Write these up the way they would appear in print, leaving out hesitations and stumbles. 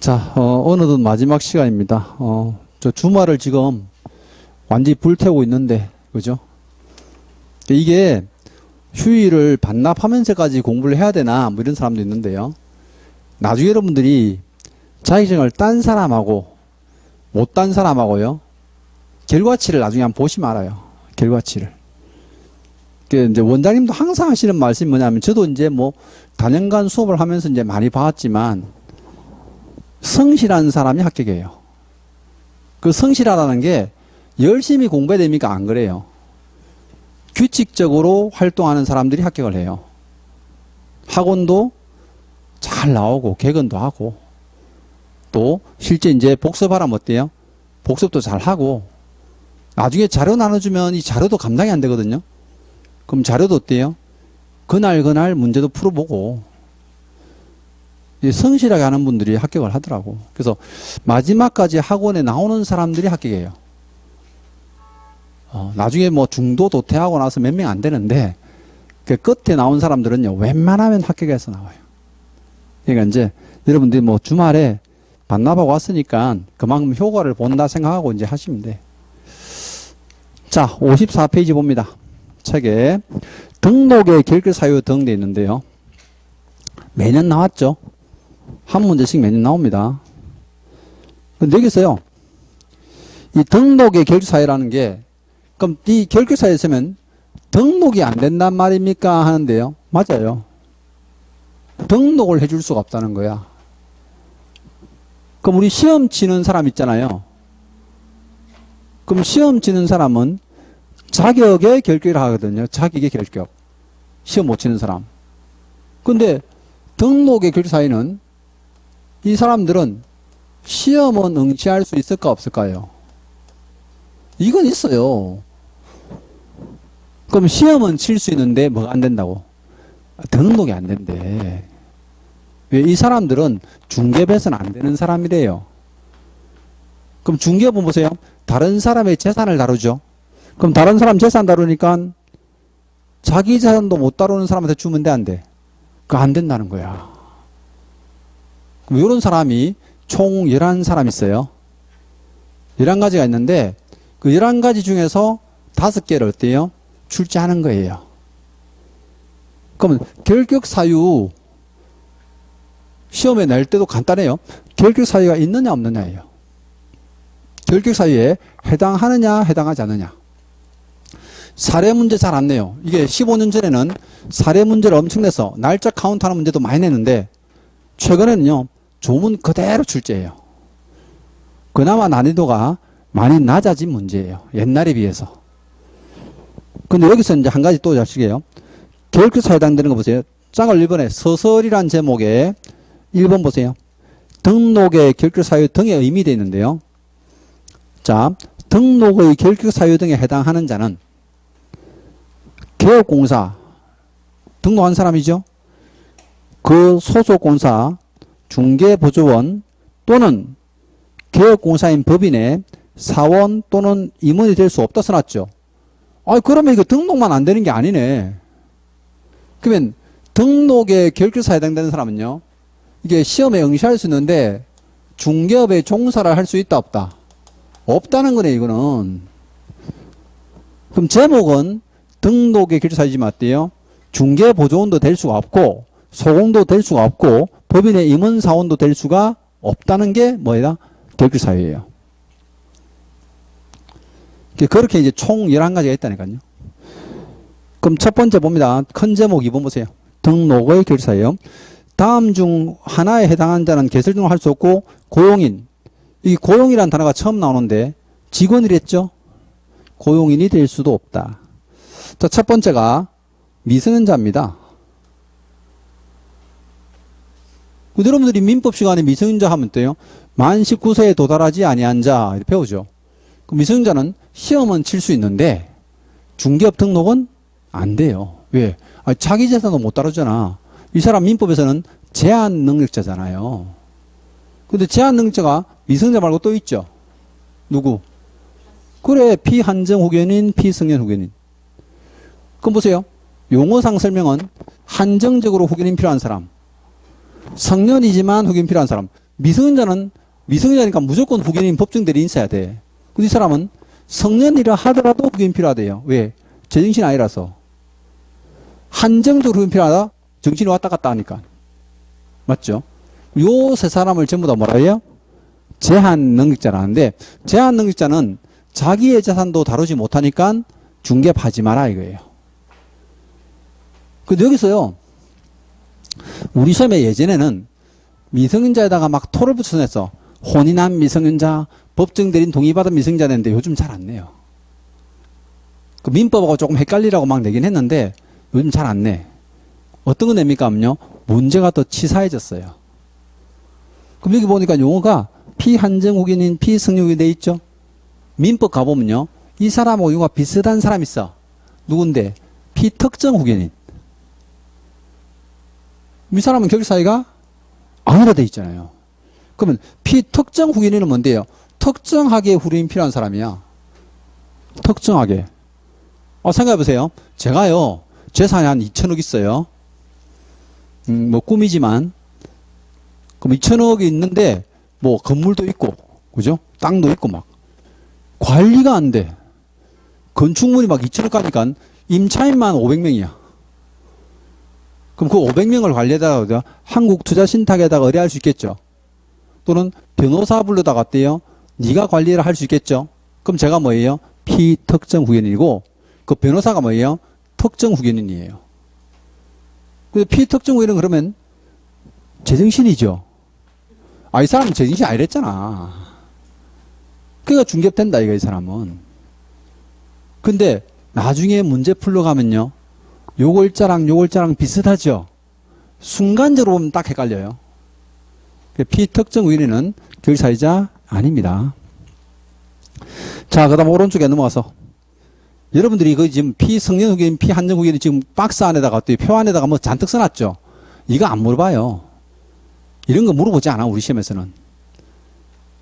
자, 어느덧 마지막 시간입니다. 저 주말을 지금 완전히 불태우고 있는데, 그죠? 이게 휴일을 반납하면서까지 공부를 해야 되나, 뭐 이런 사람도 있는데요. 나중에 여러분들이 자격증을 딴 사람하고, 못 딴 사람하고요, 결과치를 나중에 한번 보시면 알아요. 결과치를. 이제 원장님도 항상 하시는 말씀이 뭐냐면, 저도 이제 뭐, 단연간 수업을 하면서 이제 많이 봤지만, 성실한 사람이 합격해요. 그 성실하다는 게 열심히 공부해야 됩니까? 안 그래요. 규칙적으로 활동하는 사람들이 합격을 해요. 학원도 잘 나오고 개근도 하고 또 실제 이제 복습하라면 어때요? 복습도 잘 하고 나중에 자료 나눠주면 이 자료도 감당이 안 되거든요. 그럼 자료도 어때요? 그날 문제도 풀어보고 성실하게 하는 분들이 합격을 하더라고. 그래서 마지막까지 학원에 나오는 사람들이 합격해요. 나중에 뭐 중도 도태하고 나서 몇 명 안 되는데 그 끝에 나온 사람들은요 웬만하면 합격해서 나와요. 그러니까 이제 여러분들이 뭐 주말에 반납하고 왔으니까 그만큼 효과를 본다 생각하고 이제 하시면 돼. 자, 54페이지 봅니다. 책에 등록의 결격 사유 등 돼 있는데요. 매년 나왔죠. 한 문제씩 매년 나옵니다. 근데 여기서요, 이 등록의 결격사유라는 게, 그럼 이 결격사유에 있으면 등록이 안 된단 말입니까? 하는데요. 맞아요. 등록을 해줄 수가 없다는 거야. 그럼 우리 시험 치는 사람 있잖아요. 그럼 시험 치는 사람은 자격의 결격을 하거든요. 자격의 결격. 시험 못 치는 사람. 근데 등록의 결격사유는 이 사람들은 시험은 응시할 수 있을까 없을까요? 이건 있어요. 그럼 시험은 칠 수 있는데 뭐가 안 된다고? 등록이 안 된대. 왜? 이 사람들은 중개업에서는 안 되는 사람이래요. 그럼 중개업은 보세요. 다른 사람의 재산을 다루죠. 그럼 다른 사람 재산 다루니까 자기 재산도 못 다루는 사람한테 주면 돼, 안 돼? 그거 안 된다는 거야. 그럼 이런 사람이 총 11사람 있어요. 11가지가 있는데 그 11가지 중에서 5개를 어때요? 출제하는 거예요. 그러면 결격 사유 시험에 낼 때도 간단해요. 결격 사유가 있느냐 없느냐예요. 결격 사유에 해당하느냐 해당하지 않느냐. 사례 문제 잘 안 내요. 이게 15년 전에는 사례 문제를 엄청 내서 날짜 카운트하는 문제도 많이 내는데 최근에는요 조문 그대로 출제해요. 그나마 난이도가 많이 낮아진 문제예요. 옛날에 비해서. 근데 여기서 이제 한 가지 또 자식이에요. 결격사유에 해당되는 거 보세요. 짝을 1번에 서설이란 제목에 1번 보세요. 등록의 결격사유 등의 의미 되어 있는데요. 자, 등록의 결격사유 등에 해당하는 자는 개업공사 등록한 사람이죠. 그 소속공사 중개보조원 또는 개업공사인 법인의 사원 또는 임원이 될 수 없다 써놨죠. 그러면 이거 등록만 안 되는 게 아니네. 그러면 등록에 결격사유에 해당되는 사람은요. 이게 시험에 응시할 수 있는데 중개업에 종사를 할 수 있다 없다? 없다는 거네 이거는. 그럼 제목은 등록의 결격사유지만 어때요? 중개보조원도 될 수가 없고 소공도 될 수가 없고 법인의 임원사원도 될 수가 없다는 게 뭐예요? 결격사유예요. 그렇게 이제 총 11가지가 있다니까요. 그럼 첫 번째 봅니다. 큰 제목 2번 보세요. 등록의 결격사유. 다음 중 하나에 해당하는 자는 개설 등록을 할 수 없고 고용인. 이 고용이라는 단어가 처음 나오는데 직원이랬죠? 고용인이 될 수도 없다. 자, 첫 번째가 미성년자입니다. 여러분들이 민법 시간에 미성년자 하면 어때요? 만 19세에 도달하지 아니한 자 이렇게 배우죠. 미성년자는 시험은 칠 수 있는데 중개업 등록은 안 돼요. 왜? 자기 재산도 못 다루잖아. 이 사람 민법에서는 제한 능력자잖아요. 근데 제한 능력자가 미성년자 말고 또 있죠. 누구? 그래, 피한정 후견인, 피성년 후견인. 그럼 보세요. 용어상 설명은 한정적으로 후견인 필요한 사람, 성년이지만 후견인 필요한 사람, 미성년자니까 무조건 후견인 법정 대리인 있어야 돼. 근데 이 사람은 성년이라 하더라도 후견인 필요하대요. 왜? 제정신이 아니라서. 한정적으로 후견인 필요하다? 정신이 왔다 갔다 하니까. 맞죠? 요 세 사람을 전부 다 뭐라 해요? 제한 능력자라는데, 제한 능력자는 자기의 재산도 다루지 못하니까 중개하지 마라 이거예요. 근데 여기서요, 우리 시험에 예전에는 미성년자에다가 막 토를 붙여서 냈어. 혼인한 미성년자, 법정 대리인 동의받은 미성년자 냈는데 요즘 잘 안 내요. 그 민법하고 조금 헷갈리라고 막 내긴 했는데 요즘 잘 안 내. 어떤 거 냅니까 하면요, 문제가 더 치사해졌어요. 그럼 여기 보니까 용어가 피한정 후견인, 피승려 후견인 돼 있죠? 민법 가보면요, 이 사람하고 용어가 비슷한 사람 있어. 누군데? 피특정 후견인. 이 사람은 결격 사유가 아무나 돼 있잖아요. 그러면 피특정 후견인은 뭔데요? 특정하게 후견인 필요한 사람이야. 특정하게. 생각해보세요. 제가요, 재산이 한 2천억 있어요. 뭐 꿈이지만. 그럼 2천억이 있는데 뭐 건물도 있고, 그죠? 땅도 있고 막. 관리가 안 돼. 건축물이 막 2천억 가니까 임차인만 500명이야. 그럼 그 500명을 관리에다가 한국투자신탁에다가 의뢰할 수 있겠죠. 또는 변호사 불러다가 어때요? 네가 관리를 할 수 있겠죠. 그럼 제가 뭐예요? 피특정 후견인이고, 그 변호사가 뭐예요? 특정 후견인이에요. 근데 피특정 후견인은 그러면 제정신이죠. 이 사람은 제정신이 아니랬잖아. 그러니까 중개된다 이거, 이 사람은. 근데 나중에 문제 풀러가면요, 요 글자랑 비슷하죠? 순간적으로 보면 딱 헷갈려요. 피특정 후견인은 결사유자 아닙니다. 자, 그 다음 오른쪽에 넘어가서. 여러분들이 그 지금 피성년 후견인, 피한정 후견인 지금 박스 안에다가 또 표 안에다가 뭐 잔뜩 써놨죠? 이거 안 물어봐요. 이런 거 물어보지 않아, 우리 시험에서는.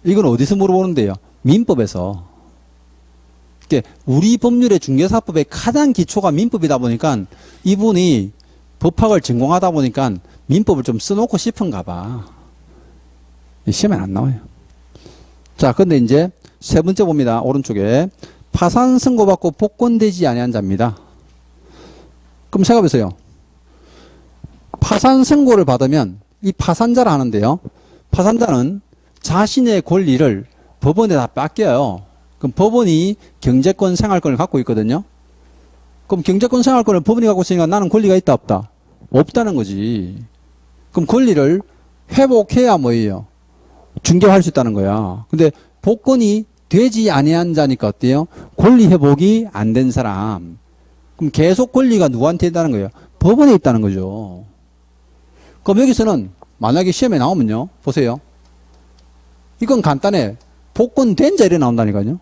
이건 어디서 물어보는데요? 민법에서. 우리 법률의 중개사법의 가장 기초가 민법이다 보니까 이분이 법학을 전공하다 보니까 민법을 좀 써놓고 싶은가 봐. 시험에 안 나와요. 자, 근데 이제 세 번째 봅니다. 오른쪽에. 파산 선고받고 복권되지 아니한 자입니다. 그럼 생각해보세요. 파산 선고를 받으면 이 파산자라 하는데요, 파산자는 자신의 권리를 법원에다 뺏겨요. 그럼 법원이 경제권, 생활권을 갖고 있거든요. 그럼 경제권, 생활권을 법원이 갖고 있으니까 나는 권리가 있다, 없다? 없다는 거지. 그럼 권리를 회복해야 뭐예요? 중개할 수 있다는 거야. 근데 복권이 되지 아니한 자니까 어때요? 권리 회복이 안 된 사람. 그럼 계속 권리가 누구한테 있다는 거예요? 법원에 있다는 거죠. 그럼 여기서는 만약에 시험에 나오면요, 보세요. 이건 간단해. 복권 된 자 이래 나온다니까요.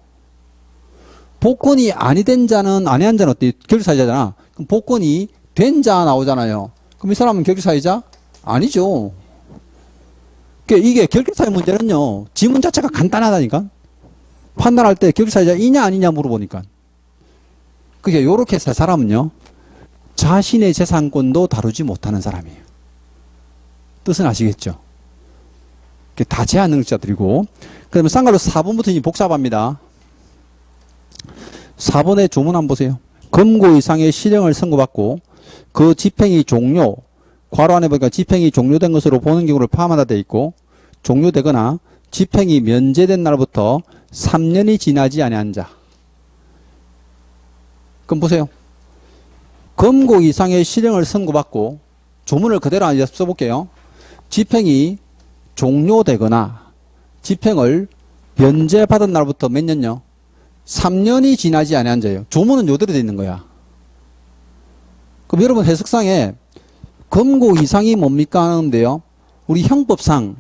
복권이 아니 된 자는, 아니 한 자는 어때? 결사유자잖아. 그럼 복권이 된 자 나오잖아요. 그럼 이 사람은 결사유자? 아니죠. 이게 결격사유 문제는요, 지문 자체가 간단하다니까. 판단할 때 결격사유자이냐 아니냐 물어보니까. 그게 요렇게 세 사람은요, 자신의 재산권도 다루지 못하는 사람이에요. 뜻은 아시겠죠? 다 제한 능력자들이고. 그러면 쌍가로 4번부터 이제 복잡합니다. 4번의 조문 한번 보세요. 검고 이상의 실형을 선고받고 그 집행이 종료, 괄호 안에 보니까 집행이 종료된 것으로 보는 경우를 포함하다 돼 있고, 종료되거나 집행이 면제된 날부터 3년이 지나지 아니한 자. 그럼 보세요. 검고 이상의 실형을 선고받고, 조문을 그대로 써볼게요. 집행이 종료되거나 집행을 면제받은 날부터 몇 년요? 3년이 지나지 아니한 자예요. 조문은 요대로 돼 있는 거야. 그럼 여러분 해석상에 검고 이상이 뭡니까 하는데요, 우리 형법상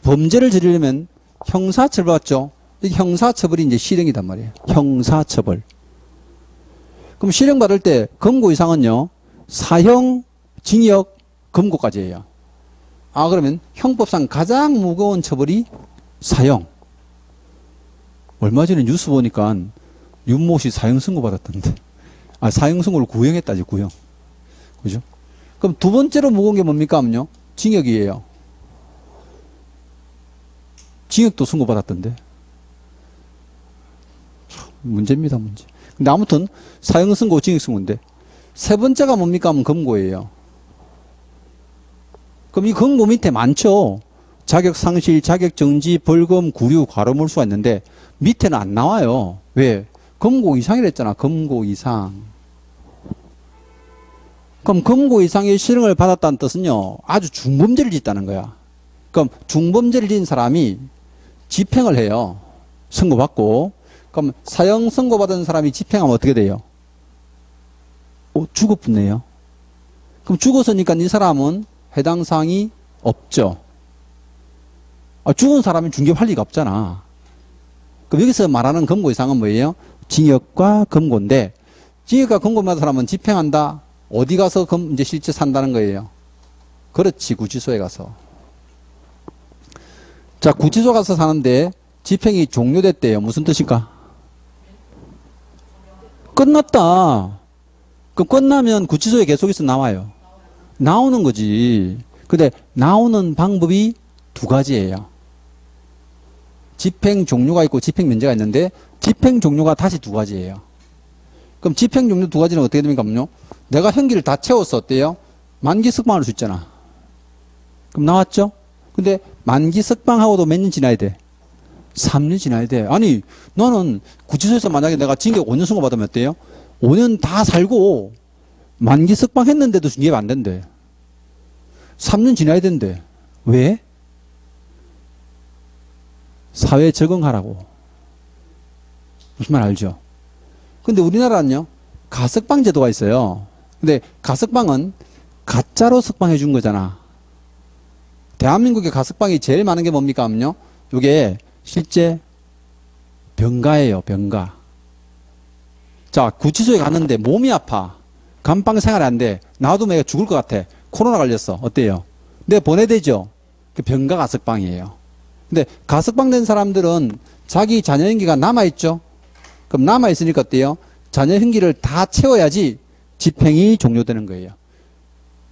범죄를 저지르려면 형사처벌 받죠. 이게 형사처벌이 이제 실형이단 말이에요. 형사처벌. 그럼 실형 받을 때 검고 이상은요, 사형, 징역, 검고까지예요. 그러면 형법상 가장 무거운 처벌이 사형. 얼마 전에 뉴스 보니까 윤모 씨 사형 선고 받았던데. 사형 선고를 구형했다지, 구형. 그죠? 그럼 두 번째로 무거운 게 뭡니까 하면요, 징역이에요. 징역도 선고받았던데. 문제입니다, 문제. 근데 아무튼 사형 선고, 징역 선고인데 세 번째가 뭡니까 하면 검거예요. 그럼 이 검거 밑에 많죠. 자격 상실, 자격 정지, 벌금, 구류, 과로물수가 있는데 밑에는 안 나와요. 왜? 검거 이상이랬잖아. 검거 이상. 그럼 검거 이상의 실형을 받았다는 뜻은요, 아주 중범죄를 짓다는 거야. 그럼 중범죄를 지은 사람이 집행을 해요. 선고받고. 그럼 사형 선고받은 사람이 집행하면 어떻게 돼요? 죽어붙네요. 그럼 죽었으니까 이 사람은 해당 사항이 없죠. 죽은 사람이 중개할 리가 없잖아. 그럼 여기서 말하는 검거 이상은 뭐예요? 징역과 검거인데, 징역과 검거 받은 사람은 집행한다. 어디 가서 이제 실제 산다는 거예요? 그렇지, 구치소에 가서. 자, 구치소 가서 사는데 집행이 종료됐대요. 무슨 뜻일까? 끝났다. 그럼 끝나면 구치소에 계속 있어 나와요. 나오는 거지. 근데 나오는 방법이 두 가지예요. 집행 종료가 있고 집행 면제가 있는데 집행 종료가 다시 두 가지예요. 그럼 집행 종료 두 가지는 어떻게 됩니까? 내가 형기를 다 채웠어. 어때요? 만기 석방할 수 있잖아. 그럼 나왔죠? 근데 만기 석방하고도 몇 년 지나야 돼? 3년 지나야 돼. 아니, 너는 구치소에서 만약에 내가 징역 5년 선고받으면 어때요? 5년 다 살고 만기 석방했는데도 중개가 안 된대. 3년 지나야 된대. 왜? 사회에 적응하라고. 무슨 말 알죠? 근데 우리나라는요, 가석방 제도가 있어요. 근데 가석방은 가짜로 석방해 준 거잖아. 대한민국의 가석방이 제일 많은 게 뭡니까 하면요, 이게 실제 병가예요. 병가. 자, 구치소에 갔는데 몸이 아파. 감방 생활이 안 돼. 놔두면 애가 죽을 것 같아. 코로나 걸렸어. 어때요? 내가 보내야 되죠? 그 병가 가석방이에요. 근데 가석방 된 사람들은 자기 자녀 형기가 남아있죠? 그럼 남아있으니까 어때요? 자녀 형기를 다 채워야지 집행이 종료되는 거예요.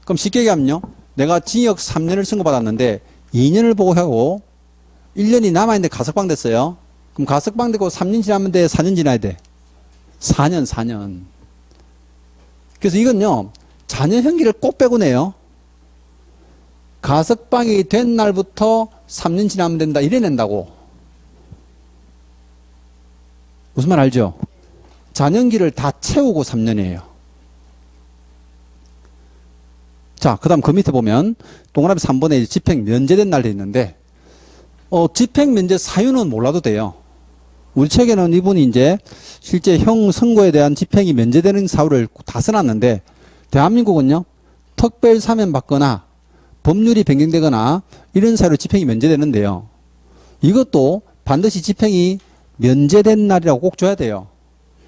그럼 쉽게 얘기하면요, 내가 징역 3년을 선고받았는데 2년을 보고하고 1년이 남아있는데 가석방 됐어요. 그럼 가석방 되고 3년 지나면 돼? 4년 지나야 돼? 4년. 그래서 이건요, 자녀 형기를 꼭 빼고 내요. 가석방이 된 날부터 3년 지나면 된다. 이래 낸다고. 무슨 말 알죠? 자녀기를 다 채우고 3년이에요. 자, 그 다음 그 밑에 보면 동그라미 3번에 집행 면제된 날 돼 있는데, 집행 면제 사유는 몰라도 돼요. 우리 책에는 이분이 이제 실제 형 선고에 대한 집행이 면제되는 사유를 다 써놨는데, 대한민국은요, 특별 사면 받거나 법률이 변경되거나 이런 사유로 집행이 면제되는데요. 이것도 반드시 집행이 면제된 날이라고 꼭 줘야 돼요.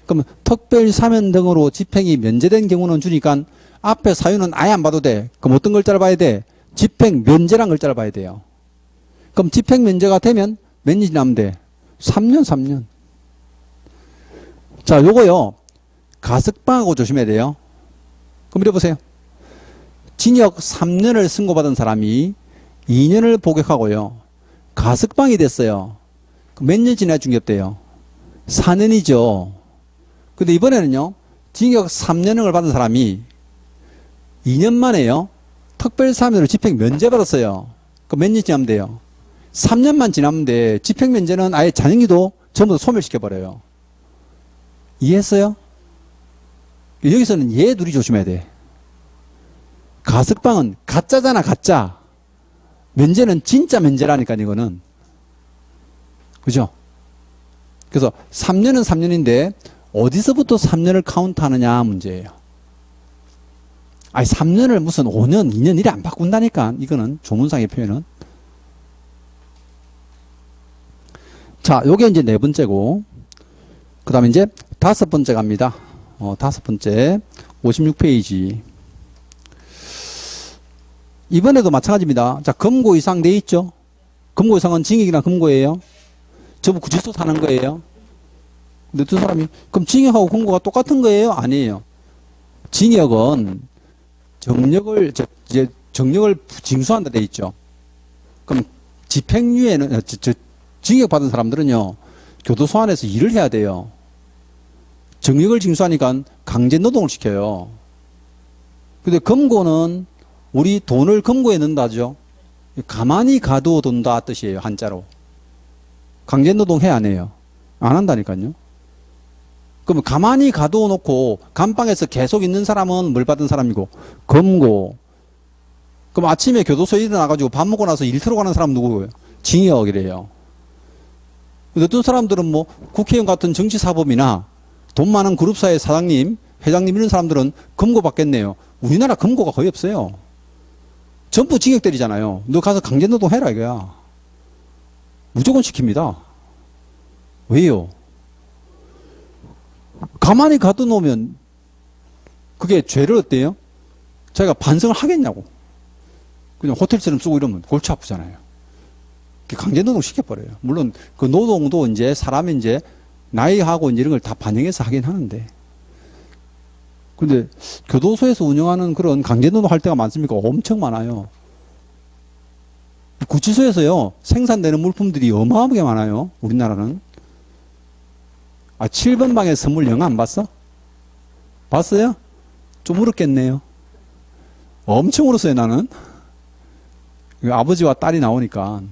그럼 특별 사면 등으로 집행이 면제된 경우는 주니까 앞에 사유는 아예 안 봐도 돼. 그럼 어떤 글자를 봐야 돼? 집행 면제란 글자를 봐야 돼요. 그럼 집행 면제가 되면 몇 년이 남으면 돼? 3년. 자, 요거요, 가석방하고 조심해야 돼요. 그럼 이래 보세요. 징역 3년을 선고받은 사람이 2년을 복역하고요, 가석방이 됐어요. 몇 년 지나야 중개돼요? 4년이죠. 근데 이번에는요, 징역 3년을 받은 사람이 2년 만에요, 특별사면으로 집행 면제받았어요. 그럼 몇 년 지나면 돼요? 3년만 지나면 돼. 집행 면제는 아예 자녀기도 전부 다 소멸시켜버려요. 이해했어요? 여기서는 얘 둘이 조심해야 돼. 가석방은 가짜잖아, 가짜. 면제는 진짜 면제라니까, 이거는. 그죠? 그래서 3년은 3년인데 어디서부터 3년을 카운트하느냐 문제예요. 아니 3년을 무슨 5년, 2년 이래 안 바꾼다니까. 이거는 조문상의 표현은. 자, 요게 이제 네 번째고, 그 다음에 이제 다섯 번째 갑니다. 다섯 번째 56페이지. 이번에도 마찬가지입니다. 자, 검고 이상 돼 있죠? 검고 이상은 징역이나 검고예요. 전부 구치소 사는 거예요. 근데 두 사람이, 그럼 징역하고 검거가 똑같은 거예요? 아니에요. 징역은 정력을 징수한다 돼 있죠. 그럼 집행유예는, 징역받은 사람들은요, 교도소 안에서 일을 해야 돼요. 정력을 징수하니까 강제 노동을 시켜요. 근데 금고는 우리 돈을 금고에 넣는다죠. 가만히 가두어둔다 뜻이에요, 한자로. 강제 노동 해야 안 해요? 안 한다니까요. 그럼 가만히 가두어 놓고 감방에서 계속 있는 사람은 뭘 받은 사람이고, 금고. 그럼 아침에 교도소에 일어나가지고 밥 먹고 나서 일 들어가는 사람 누구예요? 징역이래요. 어떤 사람들은 뭐 국회의원 같은 정치사범이나 돈 많은 그룹사의 사장님, 회장님 이런 사람들은 금고 받겠네요. 우리나라 금고가 거의 없어요. 전부 징역 때리잖아요. 너 가서 강제노동 해라 이거야. 무조건 시킵니다. 왜요? 가만히 가둬놓으면 그게 죄를 어때요? 자기가 반성을 하겠냐고. 그냥 호텔처럼 쓰고 이러면 골치 아프잖아요. 강제노동 시켜버려요. 물론 그 노동도 이제 사람이 이제 나이하고 이제 이런 걸 다 반영해서 하긴 하는데. 근데 교도소에서 운영하는 그런 강제노동 할 때가 많습니까? 엄청 많아요. 구치소에서요, 생산되는 물품들이 어마어마하게 많아요. 우리나라는. 7번 방의 선물 영화 안 봤어? 봤어요? 좀 울었겠네요. 엄청 울었어요, 나는. 아버지와 딸이 나오니까.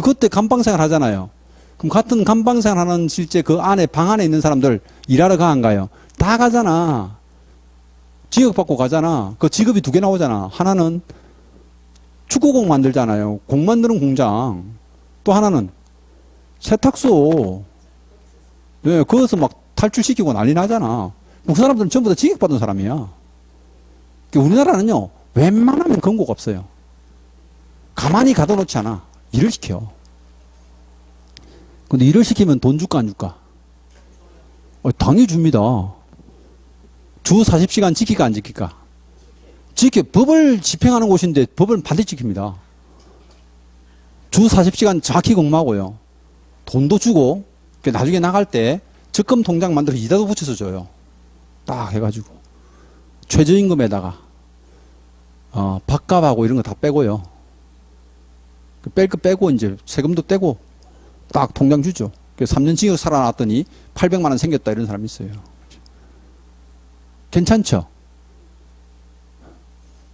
그때 감방생활 하잖아요. 그럼 같은 감방생활 하는 실제 그 안에, 방 안에 있는 사람들 일하러 가, 안 가요? 다 가잖아. 지역받고 가잖아. 그 직업이 2개 나오잖아. 하나는 축구공 만들잖아요. 공 만드는 공장. 또 하나는 세탁소. 예, 거기서 막 탈출시키고 난리 나잖아. 그 사람들은 전부 다 징역받은 사람이야. 우리나라는요, 웬만하면 금고가 없어요. 가만히 가둬놓지 않아. 일을 시켜. 근데 일을 시키면 돈 줄까, 안 줄까? 당연히 줍니다. 주 40시간 지킬까, 안 지킬까? 법을 집행하는 곳인데 법을 반드시 지킵니다. 주 40시간 정확히 근무하고요. 돈도 주고, 나중에 나갈 때 적금 통장 만들어서 이자도 붙여서 줘요. 딱 해가지고. 최저임금에다가, 밥값하고 이런 거 다 빼고요. 뺄 거 빼고, 이제 세금도 떼고, 딱 통장 주죠. 3년 징역 살아났더니 800만원 생겼다 이런 사람이 있어요. 괜찮죠?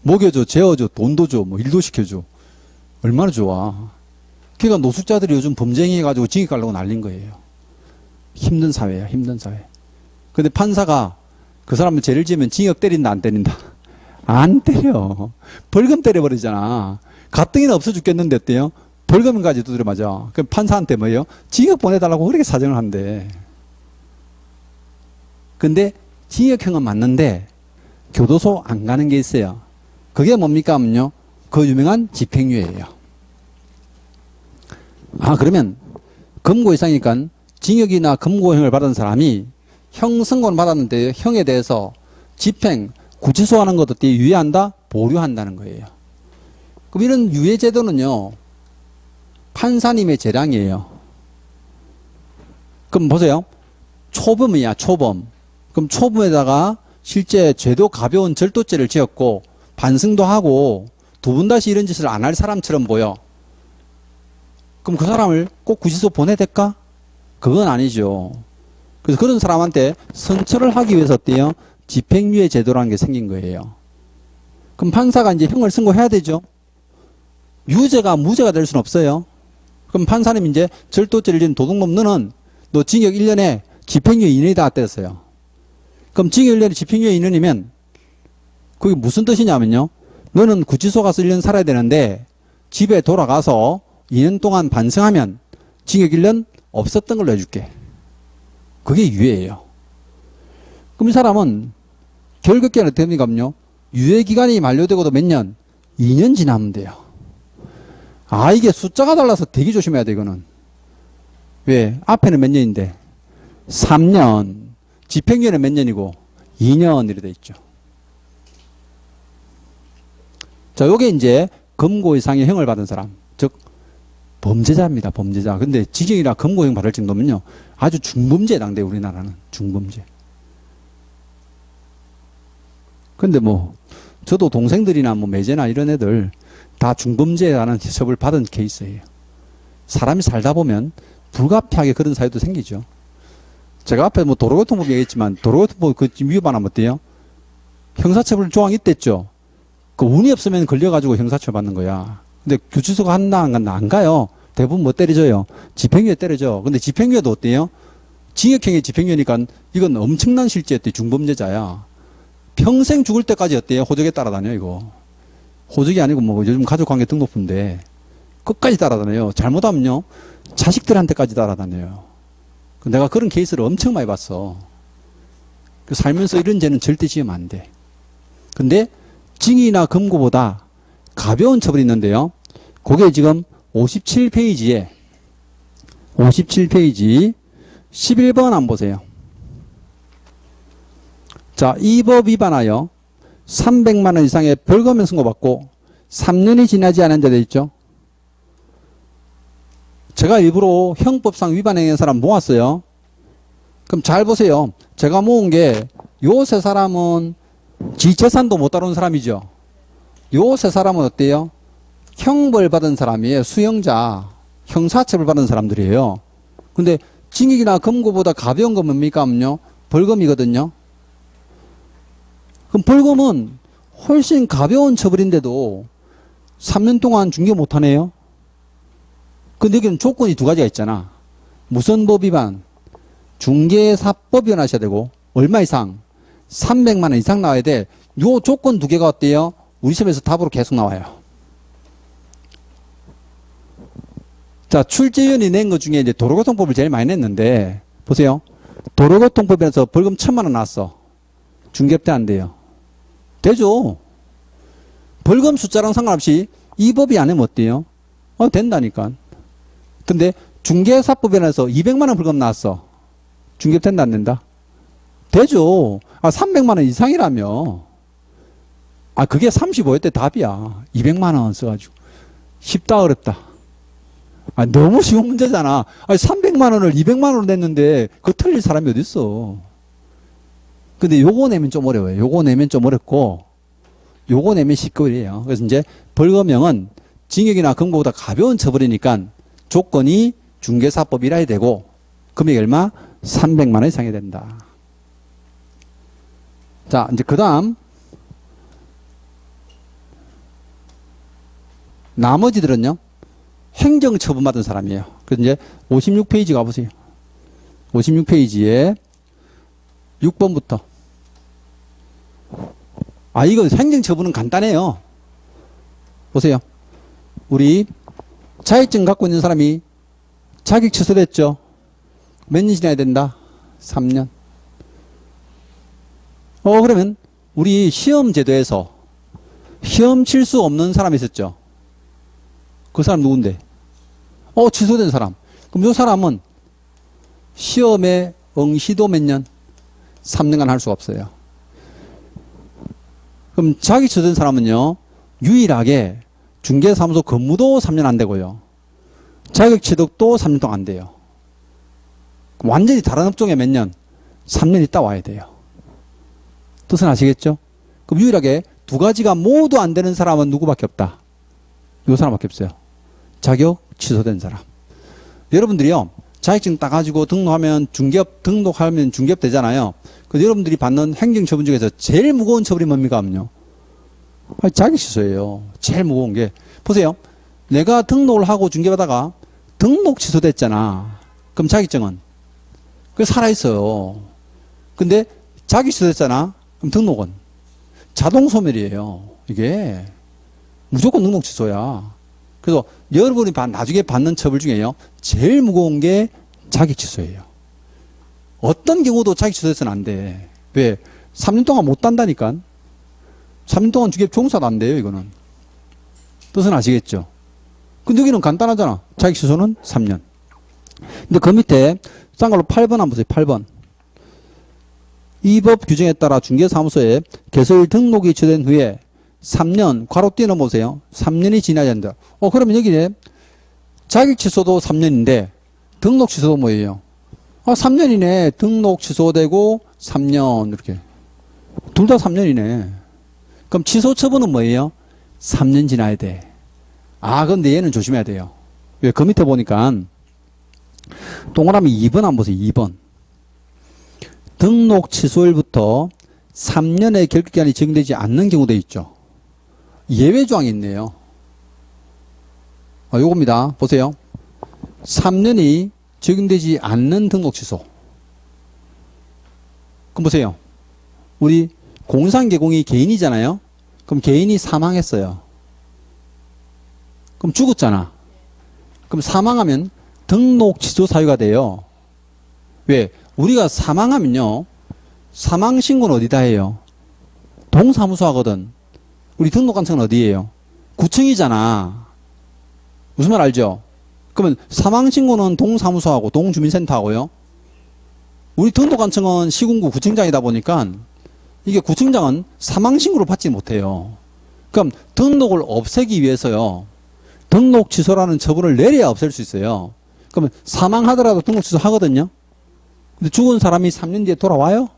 먹여줘, 재워줘, 돈도 줘, 뭐 일도 시켜줘. 얼마나 좋아. 그러니까 노숙자들이 요즘 범죄행위 해가지고 징역 가려고 난린 거예요. 힘든 사회야, 힘든 사회. 근데 판사가 그 사람을 죄를 지으면 징역 때린다, 안 때린다? 안 때려. 벌금 때려버리잖아. 가뜩이나 없어 죽겠는데 어때요? 벌금까지 두드려 맞아. 그럼 판사한테 뭐예요? 징역 보내달라고 그렇게 사정을 한대. 근데 징역형은 맞는데 교도소 안 가는 게 있어요. 그게 뭡니까 하면요, 그 유명한 집행유예예요. 그러면 금고 이상이니까 징역이나 금고형을 받은 사람이 형 선고를 받았는데 형에 대해서 집행, 구치소 하는 것도 유예한다? 보류한다는 거예요. 그럼 이런 유예 제도는요, 판사님의 재량이에요. 그럼 보세요. 초범이야, 초범. 그럼 초범에다가 실제 죄도 가벼운 절도죄를 지었고 반성도 하고 2번 다시 이런 짓을 안 할 사람처럼 보여. 그럼 그 사람을 꼭 구치소 보내야 될까? 그건 아니죠. 그래서 그런 사람한테 선처를 하기 위해서 어때요? 집행유예 제도라는 게 생긴 거예요. 그럼 판사가 이제 형을 선고해야 되죠. 유죄가 무죄가 될 수는 없어요. 그럼 판사님 이제 절도죄를 지은 도둑놈 너는 너 징역 1년에 집행유예 2년이다 뗐어요. 그럼 징역 1년에 집행유예 2년이면 그게 무슨 뜻이냐면요. 너는 구치소 가서 1년 살아야 되는데 집에 돌아가서 2년 동안 반성하면 징역 1년 없었던 걸로 해줄게. 그게 유예예요. 그럼 이 사람은 결격기간이 어떻게 됩니까? 유예기간이 만료되고도 몇 년? 2년 지나면 돼요. 이게 숫자가 달라서 되게 조심해야 돼, 이거는. 왜? 앞에는 몇 년인데? 3년. 집행유예는 몇 년이고? 2년 이렇게 돼 있죠. 자, 요게 이제 금고 이상의 형을 받은 사람. 즉, 범죄자입니다, 범죄자. 근데 징역이나 금고형 받을 정도면요, 아주 중범죄에 해당돼, 우리나라는. 중범죄. 근데 뭐, 저도 동생들이나 뭐 매제나 이런 애들 다 중범죄라는 처벌 받은 케이스예요. 사람이 살다 보면 불가피하게 그런 사유도 생기죠. 제가 앞에 뭐 도로교통법 얘기했지만 도로교통법 그 위반하면 어때요? 형사처벌 조항이 있댔죠. 그 운이 없으면 걸려가지고 형사처벌 받는 거야. 근데 규치소가 한다 안 간다 안 가요. 대부분 뭐 때려줘요? 집행유예 때려줘. 근데 집행유예도 어때요? 징역형의 집행유예니까 이건 엄청난 실죄였대. 중범죄자야. 평생 죽을 때까지 어때요? 호적에 따라다녀 이거. 호적이 아니고 뭐 요즘 가족관계 등록부인데 끝까지 따라다녀요. 잘못하면요 자식들한테까지 따라다녀요. 내가 그런 케이스를 엄청 많이 봤어. 살면서 이런 죄는 절대 지으면 안 돼. 근데 징이나 금고보다 가벼운 처벌이 있는데요. 그게 지금 57페이지 11번 한번 보세요. 자, 이 법 위반하여 300만 원 이상의 벌금을 선고받고 3년이 지나지 않은 데 돼 있죠. 제가 일부러 형법상 위반행위한 사람 모았어요. 그럼 잘 보세요. 제가 모은 게 요 세 사람은 지 재산도 못 다룬 사람이죠. 요 세 사람은 어때요? 형벌 받은 사람이에요. 수형자. 형사처벌 받은 사람들이에요. 근데 징역이나 금고보다 가벼운 건 뭡니까? 벌금이거든요. 그럼 벌금은 훨씬 가벼운 처벌인데도 3년 동안 중개 못하네요. 근데 여기는 조건이 두 가지가 있잖아. 무슨 법 위반? 중개사법 위반하셔야 되고 얼마 이상? 300만 원 이상 나와야 돼. 요 조건 두 개가 어때요? 우리 시험에서 답으로 계속 나와요. 자, 출제위원이 낸 것 중에 이제 도로교통법을 제일 많이 냈는데 보세요. 도로교통법에서 벌금 1,000만 원 나왔어. 중개업 때 안 돼요. 되죠. 벌금 숫자랑 상관없이 이 법이 안 하면 어때요? 된다니까. 근데 중개사법에서 200만 원 벌금 나왔어. 중개업 된다 안 된다? 되죠. 300만 원 이상이라며. 그게 35회 때 답이야. 200만 원 써가지고. 쉽다 어렵다. 너무 쉬운 문제잖아. 300만 원을 200만 원으로 냈는데 그거 틀릴 사람이 어딨어. 근데 요거 내면 좀 어려워요. 요거 내면 좀 어렵고 요거 내면 쉽거리예요. 그래서 이제 벌금형은 징역이나 금고보다 가벼운 처벌이니까 조건이 중개사법이라 해야 되고 금액이 얼마? 300만 원 이상이 된다. 자, 이제 그 다음 나머지들은요 행정처분 받은 사람이에요. 그래서 이제 56페이지 가보세요. 56페이지에 6번부터 이거 행정처분은 간단해요. 보세요. 우리 자격증 갖고 있는 사람이 자격 취소됐죠. 몇 년 지나야 된다? 3년. 그러면 우리 시험 제도에서 시험 칠 수 없는 사람이 있었죠. 그 사람 누군데? 취소된 사람. 그럼 이 사람은 시험에 응시도 몇 년? 3년간 할 수가 없어요. 그럼 자격 취소된 사람은요, 유일하게 중개사무소 근무도 3년 안 되고요. 자격 취득도 3년 동안 안 돼요. 완전히 다른 업종에 몇 년? 3년 있다 와야 돼요. 뜻은 아시겠죠? 그럼 유일하게 두 가지가 모두 안 되는 사람은 누구밖에 없다? 이 사람밖에 없어요. 자격 취소된 사람. 여러분들이요, 자격증 따가지고 등록하면 중개업, 등록하면 중개업 되잖아요. 그래서 여러분들이 받는 행정처분 중에서 제일 무거운 처벌이 뭡니까? 자격 취소예요. 제일 무거운 게. 보세요. 내가 등록을 하고 중개받다가 등록 취소됐잖아. 그럼 자격증은? 그게 살아있어요. 근데 자격 취소됐잖아. 그럼 등록은? 자동 소멸이에요. 이게. 무조건 등록 취소야. 그래서 여러분이 나중에 받는 처벌 중에요. 제일 무거운 게 자격 취소예요. 어떤 경우도 자격 취소해서는 안 돼. 왜? 3년 동안 못 단다니까. 3년 동안 중개업 종사도 안 돼요, 이거는. 뜻은 아시겠죠? 근데 여기는 간단하잖아. 자격 취소는 3년. 근데 그 밑에 싼 걸로 8번 한번 보세요. 8번. 이 법 규정에 따라 중개사무소에 개설 등록이 취소된 후에 3년, 괄호 띄어 넣어보세요. 3년이 지나야 한다. 그러면 여기에 자격 취소도 3년인데 등록 취소도 뭐예요? 3년이네. 등록 취소되고 3년 이렇게. 둘 다 3년이네. 그럼 취소 처분은 뭐예요? 3년 지나야 돼. 근데 얘는 조심해야 돼요. 왜? 그 밑에 보니까 동그라미 2번 한번 보세요. 2번. 등록 취소일부터 3년의 결격기간이 적용되지 않는 경우도 있죠. 예외 조항이 있네요. 요겁니다. 보세요. 3년이 적용되지 않는 등록 취소. 그럼 보세요. 우리 공상 개공이 개인이잖아요. 그럼 개인이 사망했어요. 그럼 죽었잖아. 그럼 사망하면 등록 취소 사유가 돼요. 왜? 우리가 사망하면요. 사망 신고는 어디다 해요? 동사무소 하거든. 우리 등록관청은 어디예요? 구청이잖아. 무슨 말 알죠? 그러면 사망 신고는 동사무소하고 동주민센터하고요. 우리 등록관청은 시군구 구청장이다 보니까 이게 구청장은 사망 신고를 받지 못해요. 그럼 등록을 없애기 위해서요. 등록 취소라는 처분을 내려야 없앨 수 있어요. 그러면 사망하더라도 등록 취소 하거든요. 근데 죽은 사람이 3년 뒤에 돌아와요?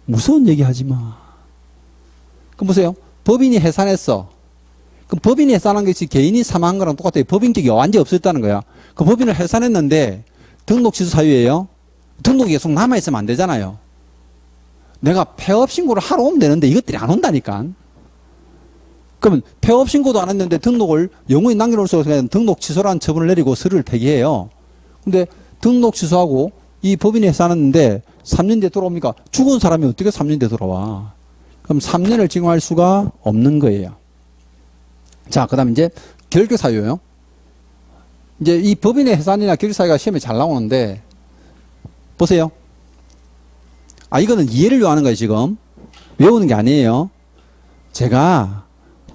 무서운 얘기 하지 마. 그럼 보세요. 법인이 해산했어. 그럼 법인이 해산한 것이 개인이 사망한 거랑 똑같아요. 법인격이 완전히 없었다는 거야. 그 법인을 해산했는데 등록 취소 사유예요. 등록이 계속 남아있으면 안 되잖아요. 내가 폐업 신고를 하러 오면 되는데 이것들이 안 온다니까. 그러면 폐업 신고도 안 했는데 등록을 영원히 남겨놓을 수 없으면 등록 취소라는 처분을 내리고 서류를 폐기해요. 근데 등록 취소하고 이 법인이 해산했는데 3년 뒤에 돌아옵니까? 죽은 사람이 어떻게 3년 뒤에 돌아와? 그럼 3년을 징용할 수가 없는 거예요. 자, 그 다음 이제 결격 사유요. 이제 이 법인의 해산이나 결격 사유가 시험에 잘 나오는데 보세요. 이거는 이해를 요하는 거예요, 지금. 외우는 게 아니에요. 제가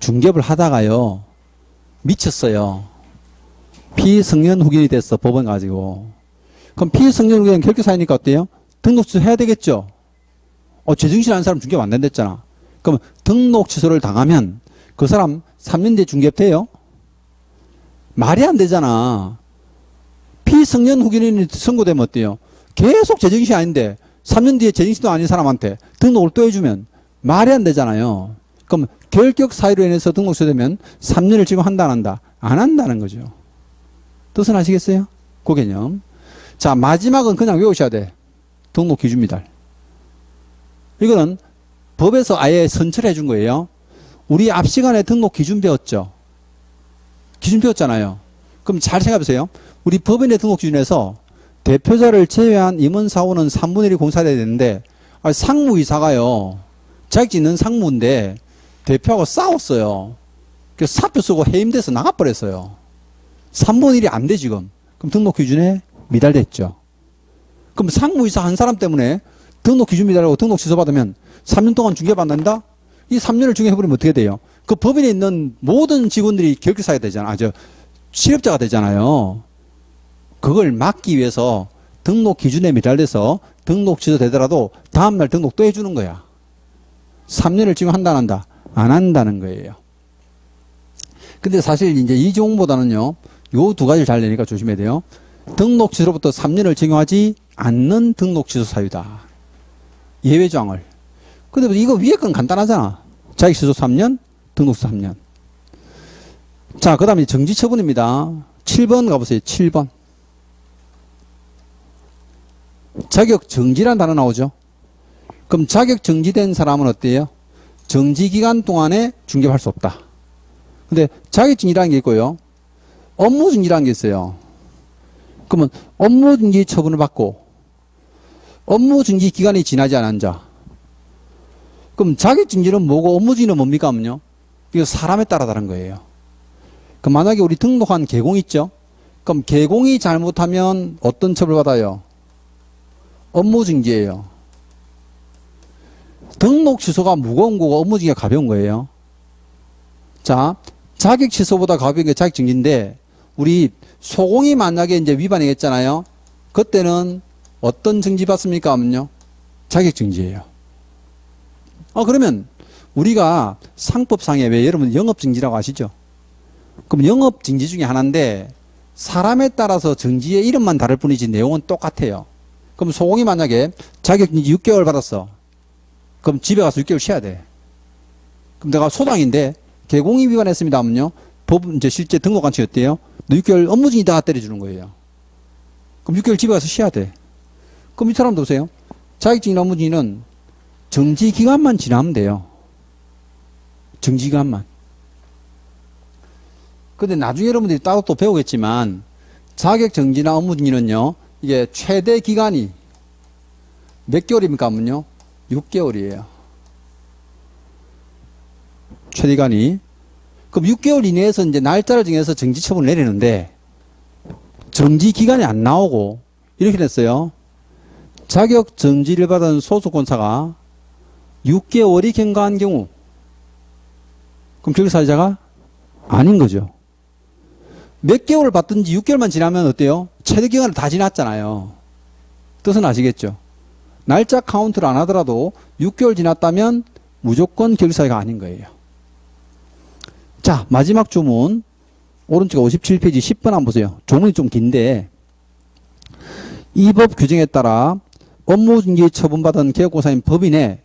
중개업을 하다가요. 미쳤어요. 피성년 후견이 됐어, 법원 가지고. 그럼 피성년 후견 결격 사유니까 어때요? 등록 취소 해야 되겠죠? 제정신 아는 사람 중개업 안 된댔잖아. 그럼 등록 취소를 당하면 그 사람 3년 뒤에 중개업 돼요? 말이 안 되잖아. 피성년 후견인이 선고되면 어때요? 계속 제정신이 아닌데 3년 뒤에 제정신도 아닌 사람한테 등록을 또 해주면 말이 안 되잖아요. 그럼 결격 사유로 인해서 등록 취소되면 3년을 지금 한다 안 한다? 안 한다는 거죠. 뜻은 아시겠어요? 그 개념. 자, 마지막은 그냥 외우셔야 돼. 등록 기준 미달. 이거는 법에서 아예 선처해 준 거예요. 우리 앞 시간에 등록 기준 배웠죠? 기준 배웠잖아요. 그럼 잘 생각해보세요. 우리 법인의 등록 기준에서 대표자를 제외한 임원사원은 3분의 1이 공사돼야 되는데 상무이사가요. 자격증 있는 상무인데 대표하고 싸웠어요. 그래서 사표 쓰고 해임돼서 나가버렸어요. 3분의 1이 안 돼 지금. 그럼 등록 기준에 미달됐죠. 그럼 상무이사 한 사람 때문에 등록 기준 미달하고 등록 취소받으면 3년 동안 중개받는다? 이 3년을 중개해버리면 어떻게 돼요? 그 법인에 있는 모든 직원들이 결격사가 되잖아. 실업자가 되잖아요. 그걸 막기 위해서 등록 기준에 미달돼서 등록 취소되더라도 다음날 등록 또 해주는 거야. 3년을 지금 한다 안 한다? 안 한다는 거예요. 근데 사실 이제 이 종보다는요, 요 두 가지를 잘 내니까 조심해야 돼요. 등록 취소로부터 3년을 적용하지 않는 등록 취소 사유다. 예외 조항을. 근데 이거 위에 건 간단하잖아. 자격 취소 3년, 등록 취소 3년. 자, 그 다음에 정지 처분입니다. 7번 가보세요. 7번. 자격 정지란 단어 나오죠. 그럼 자격 정지된 사람은 어때요? 정지 기간 동안에 중개할 수 없다. 근데 자격 정지라는 게 있고요. 업무 정지라는 게 있어요. 그러면 업무 정지 처분을 받고 업무 정지 기간이 지나지 않은 자. 그럼 자격 정지는 뭐고 업무 정지는 뭡니까? 하면요. 이거 사람에 따라 다른 거예요. 그럼 만약에 우리 등록한 개공 있죠? 그럼 개공이 잘못하면 어떤 처벌 받아요? 업무 정지예요. 등록 취소가 무거운 거고 업무 정지가 가벼운 거예요. 자, 자격 취소보다 가벼운 게 자격 정지인데 우리 소공이 만약에 이제 위반했잖아요. 그때는 어떤 정지 받습니까? 하면요. 자격 정지예요. 그러면 우리가 상법상에 왜 여러분 영업 정지라고 아시죠? 그럼 영업 정지 중에 하나인데 사람에 따라서 정지의 이름만 다를 뿐이지 내용은 똑같아요. 그럼 소공이 만약에 자격 정지 6개월 받았어. 그럼 집에 가서 6개월 쉬어야 돼. 그럼 내가 소장인데 개공이 위반했습니다 하면요. 법 이제 실제 등록관청이 어때요? 너 6개월 업무중이다 때려주는 거예요. 그럼 6개월 집에 가서 쉬어야 돼. 그럼 이 사람도 보세요. 자격증이나 업무증의는 정지 기간만 지나면 돼요. 정지 기간만. 근데 나중에 여러분들이 따로 또 배우겠지만 자격정지나 업무증의는요. 이게 최대 기간이 몇 개월입니까? 하면요. 6개월이에요. 최대 기간이. 그럼 6개월 이내에서 이제 날짜를 정해서 정지 처분을 내리는데 정지 기간이 안 나오고 이렇게 됐어요. 자격 정지를 받은 소속권사가 6개월이 경과한 경우 그럼 결사유자가 아닌 거죠. 몇 개월을 받든지 6개월만 지나면 어때요? 최대 기간을 다 지났잖아요. 뜻은 아시겠죠? 날짜 카운트를 안 하더라도 6개월 지났다면 무조건 결사유가 아닌 거예요. 자, 마지막 조문 오른쪽 57페이지 10번 한번 보세요. 조문이 좀 긴데 이 법 규정에 따라 업무중지 처분받은 개업공사인 법인의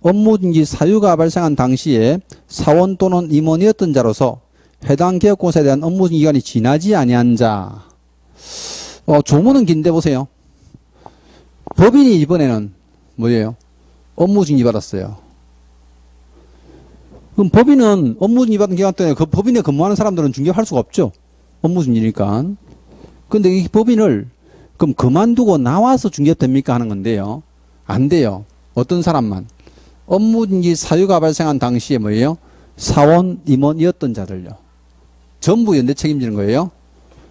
업무중지 사유가 발생한 당시에 사원 또는 임원이었던 자로서 해당 개업공사에 대한 업무중지 기간이 지나지 아니한 자. 조문은 긴데 보세요. 법인이 이번에는 뭐예요? 업무중지 받았어요. 그럼 법인은 업무중지 받은 기간 동안에 그 법인에 근무하는 사람들은 중개할 수가 없죠. 업무중지니까. 근데 이 법인을 그럼 그만두고 나와서 중개됩니까 하는 건데요. 안 돼요. 어떤 사람만. 업무중지 사유가 발생한 당시에 뭐예요? 사원, 임원이었던 자들요. 전부 연대 책임지는 거예요.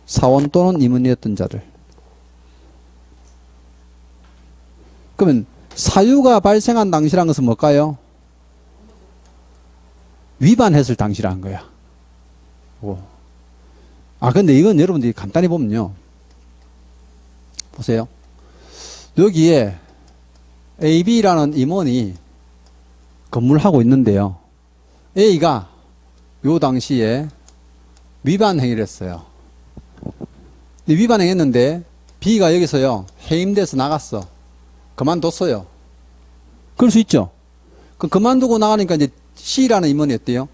사원 또는 임원이었던 자들. 그러면 사유가 발생한 당시란 것은 뭘까요? 위반했을 당시라는 거야. 근데 이건 여러분들이 간단히 보면요. 보세요. 여기에 AB라는 임원이 근무를 하고 있는데요. A가 요 당시에 위반 행위를 했어요. 위반 행위했는데 B가 여기서요. 해임돼서 나갔어. 그만뒀어요. 그럴 수 있죠. 그만두고 나가니까 이제 C라는 임원이 어때요?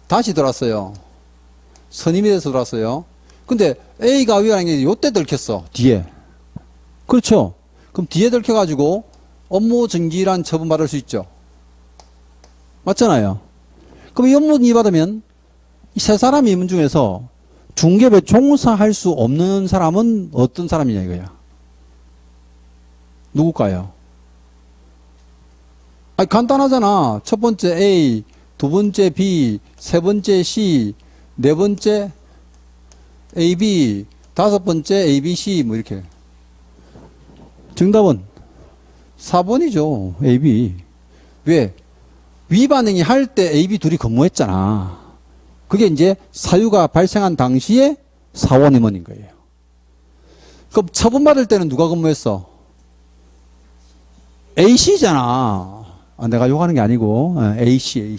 다시 들어왔어요. 선임이 돼서 들어왔어요. 근데 A가 위반한 게 요때 들켰어. 뒤에. 그렇죠. 그럼 뒤에 들켜가지고 업무 정지란 처분 받을 수 있죠. 맞잖아요. 그럼 이 업무 정지 받으면 이 세 사람 임원 중에서 중개업에 종사할 수 없는 사람은 어떤 사람이냐 이거야. 누굴까요? 간단하잖아. 첫 번째 A, 두 번째 B, 세 번째 C, 네 번째 AB, 다섯 번째 ABC 뭐 이렇게. 정답은 4번이죠. AB. 왜? 위반행위 할 때 AB 둘이 근무했잖아. 그게 이제 사유가 발생한 당시에 사원 임원인 거예요. 그럼 처분받을 때는 누가 근무했어? AC잖아. 내가 욕하는 게 아니고 AC.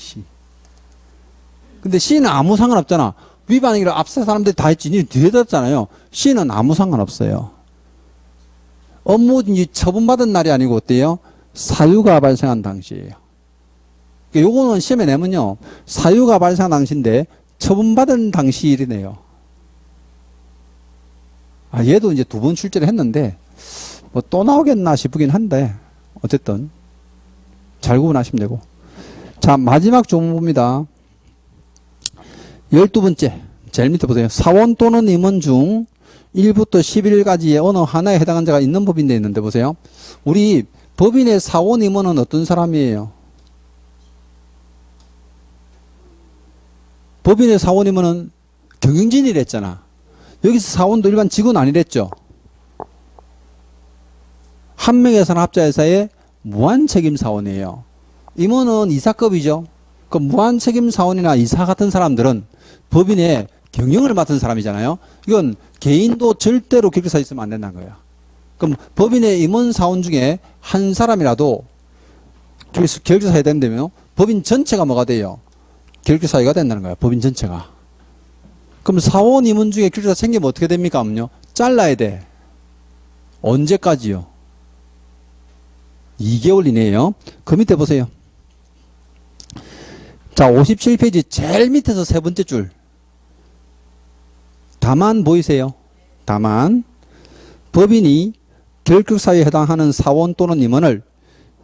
근데 C는 아무 상관없잖아. 위반행위를 앞서 사람들이 다 했지. 니 뒤에 했잖아요. C는 아무 상관없어요. 업무중지 처분받은 날이 아니고 어때요? 사유가 발생한 당시예요. 요거는 시험에 내면요. 사유가 발생한 당시인데 처분받은 당시이네요. 얘도 이제 두 번 출제를 했는데 뭐 또 나오겠나 싶긴 한데 어쨌든 잘 구분하시면 되고. 자, 마지막 조문 봅니다. 12번째. 제일 밑에 보세요. 사원 또는 임원 중 1부터 11까지의 어느 하나에 해당한 자가 있는 법인데 있는데 보세요. 우리 법인의 사원 임원은 어떤 사람이에요? 법인의 사원 임원은 경영진이랬잖아. 여기서 사원도 일반 직원 아니랬죠. 한 명의 산업자회사의 무한책임 사원이에요. 임원은 이사급이죠. 그 무한책임 사원이나 이사 같은 사람들은 법인의 경영을 맡은 사람이잖아요. 이건 개인도 절대로 결격사 있으면 안 된다는 거야. 그럼 법인의 임원 사원 중에 한 사람이라도 결격사에 된다면 법인 전체가 뭐가 돼요? 결격사유가 된다는 거야. 법인 전체가. 그럼 사원 임원 중에 결격사 생기면 어떻게 됩니까? 하면요. 잘라야 돼. 언제까지요? 2개월 이내에요. 그 밑에 보세요. 자, 57페이지 제일 밑에서 세 번째 줄. 다만 보이세요? 다만 법인이 결격사유에 해당하는 사원 또는 임원을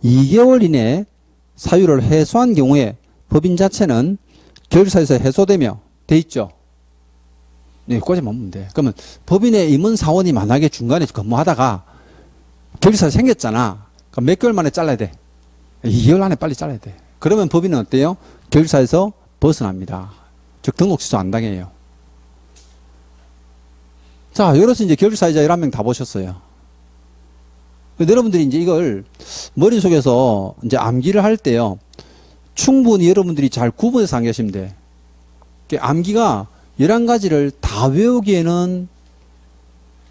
2개월 이내 사유를 해소한 경우에 법인 자체는 결격사유에서 해소되며 돼 있죠. 네, 여기까지만 보면 돼. 그러면 법인의 임원 사원이 만약에 중간에 근무하다가 결격사유 생겼잖아. 그럼 몇 개월 만에 잘라야 돼? 2개월 안에 빨리 잘라야 돼. 그러면 법인은 어때요? 결격사유에서 벗어납니다. 즉 등록 취소 안 당해요. 자, 여기서 이제 결격사유자 11명 다 보셨어요. 여러분들이 이제 이걸 머릿속에서 이제 암기를 할 때요. 충분히 여러분들이 잘 구분해서 암기하시면 돼. 암기가 11가지를 다 외우기에는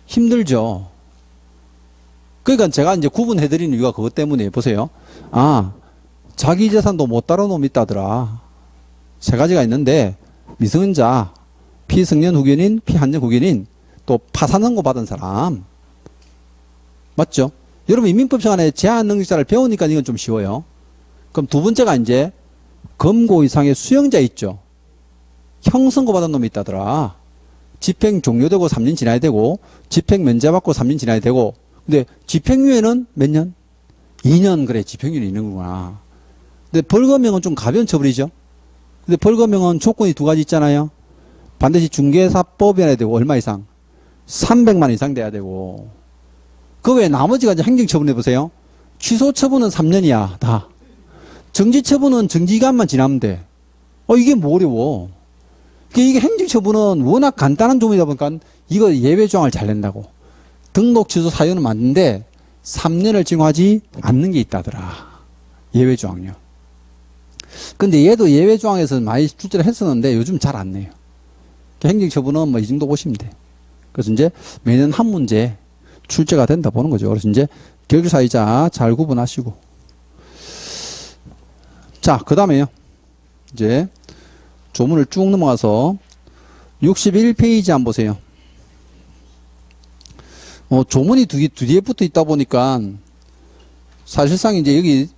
힘들죠. 그러니까 제가 이제 구분해드리는 이유가 그것 때문에 보세요. 아, 자기 재산도 못 다룬 놈이 있다더라. 3가지가 있는데 미성년자, 피성년 후견인, 피한년 후견인, 또 파산선고 받은 사람. 맞죠? 여러분 인민법 시간에 제한능력자를 배우니까 이건 좀 쉬워요. 그럼 두 번째가 이제 검고 이상의 수형자 있죠. 형선고 받은 놈이 있다더라. 집행 종료되고 3년 지나야 되고 집행 면제받고 3년 지나야 되고 근데 집행유예는 몇 년? 2년 그래 집행유예 있는구나. 근데 벌금형은 좀 가벼운 처벌이죠. 근데 벌금형은 조건이 2가지 있잖아요. 반드시 중개사법이어야 되고 얼마 이상? 300만 원 이상 돼야 되고 그 외에 나머지가 이제 행정처분 해보세요. 취소처분은 3년이야 다. 정지처분은 정지기간만 지나면 돼. 이게 뭐 어려워. 이게 행정처분은 워낙 간단한 조문이다 보니까 이거 예외조항을 잘 낸다고. 등록 취소 사유는 맞는데 3년을 징후하지 않는 게 있다더라. 예외조항요. 근데 얘도 예외조항에서 많이 출제를 했었는데 요즘 잘 안 내요. 행정처분은 뭐 이 정도 보시면 돼. 그래서 이제 매년 한 문제 출제가 된다 보는 거죠. 그래서 이제 결격사유자 잘 구분하시고. 자, 그 다음에요. 이제 조문을 쭉 넘어가서 61페이지 한번 보세요. 조문이 두 뒤에 붙어 있다 보니까 사실상 이제 여기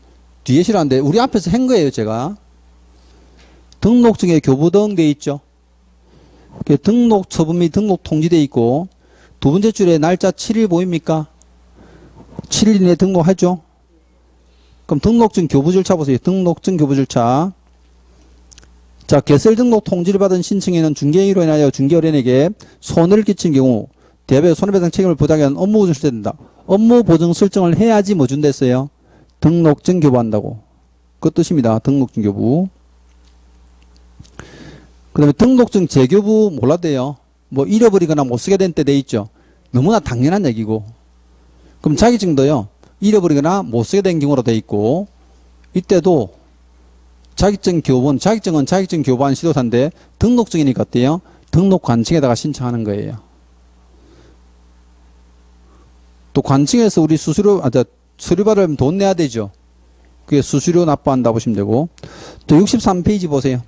뒤에 실었는데 우리 앞에서 한 거예요, 제가. 등록증에 교부등 돼 있죠. 등록 처분 및 등록 통지돼 있고 두 번째 줄에 날짜 7일 보입니까? 7일 이내 등록하죠. 그럼 등록증 교부 절차 보세요. 등록증 교부 절차. 자, 개설 등록 통지를 받은 신청인은 중개인으로 인하여 중개업인에게 손해를 끼친 경우 대법에 손해배상 책임을 부담하는 업무보증 설정된다. 업무보증 설정을 해야지 뭐 준댔어요? 등록증 교부한다고. 그 뜻입니다. 등록증 교부. 그 다음에 등록증 재교부 몰랐대요. 뭐 잃어버리거나 못 쓰게 된 때 돼 있죠. 너무나 당연한 얘기고. 그럼 자격증도요. 잃어버리거나 못 쓰게 된 경우로 돼 있고 이때도 자격증 교본, 자격증은 자격증 교부한 시도사인데 등록증이니까 어때요? 등록 관청에다가 신청하는 거예요. 또 관청에서 우리 수수료, 서류 받으려면 돈 내야 되죠. 그게 수수료 납부한다 보시면 되고. 또 63페이지 보세요.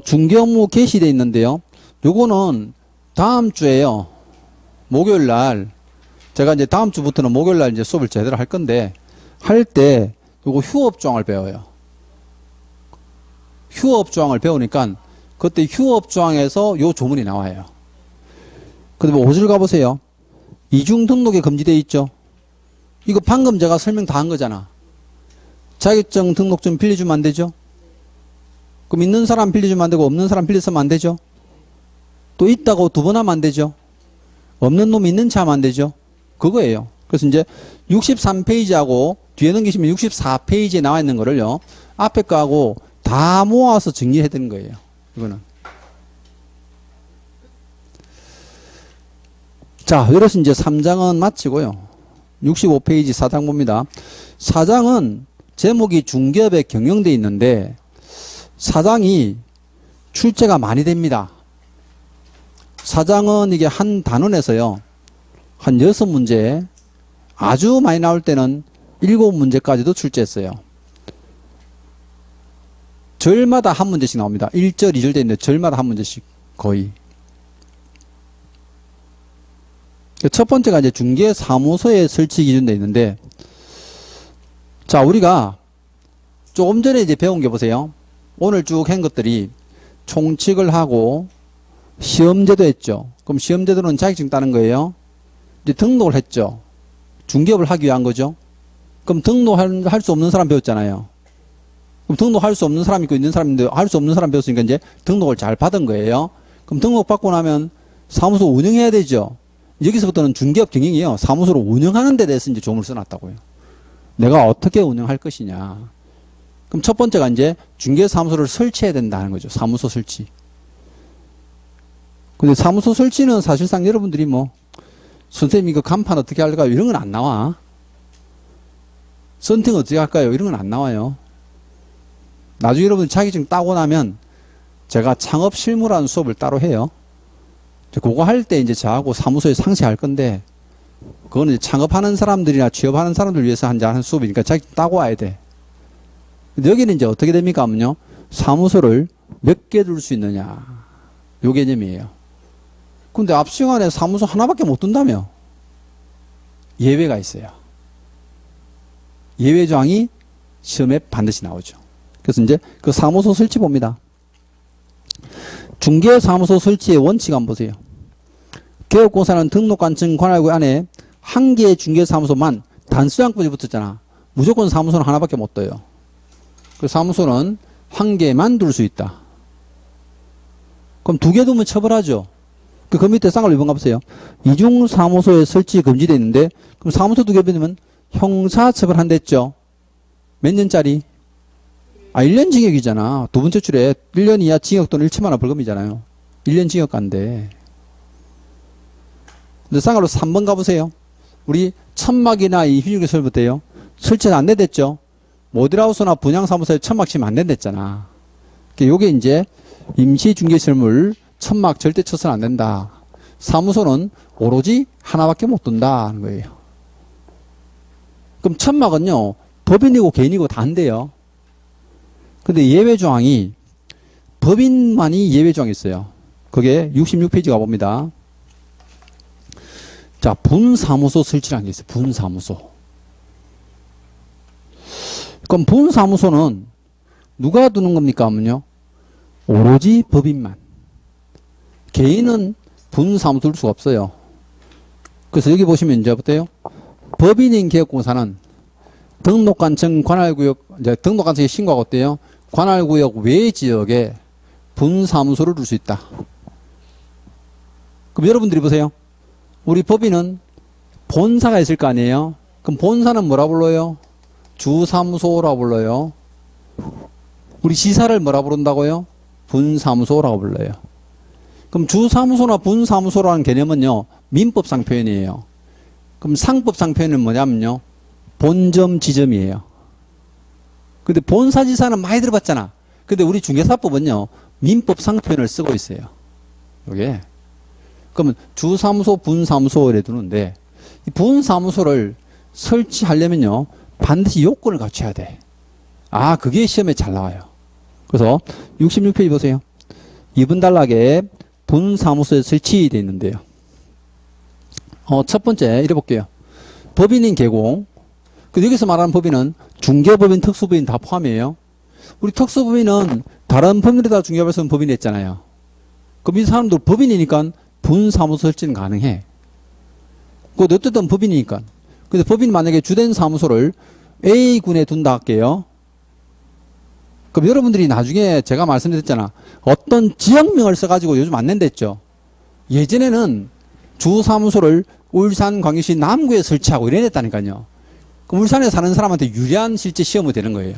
중개업무 게시되어 있는데요. 요거는 다음 주에요. 목요일 날, 제가 이제 다음 주부터는 목요일 날 이제 수업을 제대로 할 건데, 할 때 요거 휴업조항을 배워요. 휴업조항을 배우니까, 그때 휴업조항에서 요 조문이 나와요. 그 다음에 5절 가보세요. 이중 등록이 금지되어 있죠. 이거 방금 제가 설명 다 한 거잖아. 자격증 등록증 빌려주면 안 되죠. 그럼 있는 사람 빌려주면 안 되고 없는 사람 빌려서면 안 되죠. 또 있다고 2번 하면 안 되죠. 없는 놈이 있는 차 하면 안 되죠. 그거예요. 그래서 이제 63페이지하고 뒤에 넘기시면 64페이지에 나와 있는 거를요. 앞에 거하고 다 모아서 정리해 드린 거예요. 이거는. 자, 이래서 이제 3장은 마치고요. 65페이지 4장 봅니다. 4장은 제목이 중개업에 경영돼 있는데 4장이 출제가 많이 됩니다. 4장은 이게 한 단원에서요. 한 6문제, 아주 많이 나올 때는 7문제까지도 출제했어요. 절마다 한 문제씩 나옵니다. 1절, 2절 돼 있는데 절마다 한 문제씩 거의. 첫 번째가 이제 중개사무소의 설치 기준 돼 있는데, 자, 우리가 조금 전에 이제 배운 게 보세요. 오늘 쭉 한 것들이 총칙을 하고 시험제도 했죠. 그럼 시험제도는 자격증 따는 거예요. 이제 등록을 했죠. 중개업을 하기 위한 거죠. 그럼 등록할 수 없는 사람 배웠잖아요. 그럼 등록할 수 없는 사람 있고 있는 사람인데 할 수 없는 사람 배웠으니까 이제 등록을 잘 받은 거예요. 그럼 등록받고 나면 사무소 운영해야 되죠. 여기서부터는 중개업 경영이에요. 사무소를 운영하는 데 대해서 이제 조문을 써놨다고요. 내가 어떻게 운영할 것이냐. 그럼 첫 번째가 이제 중개사무소를 설치해야 된다는 거죠. 사무소 설치. 근데 사무소 설치는 사실상 여러분들이 뭐 선생님 이거 간판 어떻게 할까요? 이런 건 안 나와. 선팅 어떻게 할까요? 이런 건 안 나와요. 나중에 여러분 자격증 따고 나면 제가 창업 실무라는 수업을 따로 해요. 그거 할 때 이제 저하고 사무소에 상세할 건데 그거는 이제 창업하는 사람들이나 취업하는 사람들 위해서 하는 수업이니까 자격증 따고 와야 돼. 근데 여기는 이제 어떻게 됩니까 하면요. 사무소를 몇 개 둘 수 있느냐. 요 개념이에요. 근데 앞 시간에 사무소 하나밖에 못 둔다며. 예외가 있어요. 예외 조항이 시험에 반드시 나오죠. 그래서 이제 그 사무소 설치 봅니다. 중개사무소 설치의 원칙 한번 보세요. 개업공사는 등록관청 관할구 안에 한 개의 중개사무소만 단수양권이 붙었잖아. 무조건 사무소는 하나밖에 못 둬요. 그 사무소는 한 개만 둘 수 있다. 그럼 두 개 두면 처벌하죠. 그 밑에 쌍을 2번 가보세요. 이중사무소에 설치 금지되어 있는데 그럼 사무소 두 개 두면 형사처벌 한댔죠. 몇 년짜리? 1년 징역이잖아. 두 번째 줄에 1년 이하 징역 또는 1천만 원 벌금이잖아요. 1년 징역 간대. 근데 쌍으로 3번 가보세요. 우리 천막이나 이 휘죽이 설부터요. 설치가 안 된댔죠. 모델하우스나 분양사무소에 천막 치면 안 된댔잖아. 요게 이제 임시중개설물 천막 절대 쳐서는 안 된다. 사무소는 오로지 하나밖에 못 둔다 하는 거예요. 그럼 천막은요. 법인이고 개인이고 다 안 돼요. 근데 예외 조항이 법인만이 예외 조항이 있어요. 그게 66페이지 가봅니다. 자, 분사무소 설치라는 게 있어요. 분사무소. 그럼 분사무소는 누가 두는 겁니까 하면요. 오로지 법인만. 개인은 분사무소 둘 수가 없어요. 그래서 여기 보시면 이제 어때요? 법인인 개업공사는 등록관청 관할구역, 이제 등록관청에 신고하고 어때요? 관할구역 외 지역에 분사무소를 둘 수 있다. 그럼 여러분들이 보세요. 우리 법인은 본사가 있을 거 아니에요? 그럼 본사는 뭐라 불러요? 주사무소라고 불러요. 우리 지사를 뭐라 부른다고요? 분사무소라고 불러요. 그럼 주사무소나 분사무소라는 개념은요, 민법상 표현이에요. 그럼 상법상 표현은 뭐냐면요, 본점, 지점이에요. 근데 본사지사는 많이 들어봤잖아. 근데 우리 중개사법은요, 민법상 표현을 쓰고 있어요. 요게. 그러면 주사무소, 분사무소 이래 두는데, 이 분사무소를 설치하려면요, 반드시 요건을 갖춰야 돼. 아, 그게 시험에 잘 나와요. 그래서 66페이지 보세요. 2번 단락에 분사무소에 설치되어 있는데요. 첫 번째, 이래 볼게요. 법인인 개공. 여기서 말하는 법인은 중개법인, 특수법인 다 포함이에요. 우리 특수법인은 다른 법률에다 중개업을 쓰는 법인이 있잖아요. 그럼 이 사람들 법인이니까 분사무소 설치는 가능해. 그거 어쨌든 법인이니까. 근데 법인이 만약에 주된 사무소를 A군에 둔다 할게요. 그럼 여러분들이 나중에 제가 말씀드렸잖아. 어떤 지역명을 써가지고 요즘 안 낸댔죠. 예전에는 주사무소를 울산, 광역시 남구에 설치하고 이래냈다니까요. 그럼 울산에 사는 사람한테 유리한 실제 시험이 되는 거예요.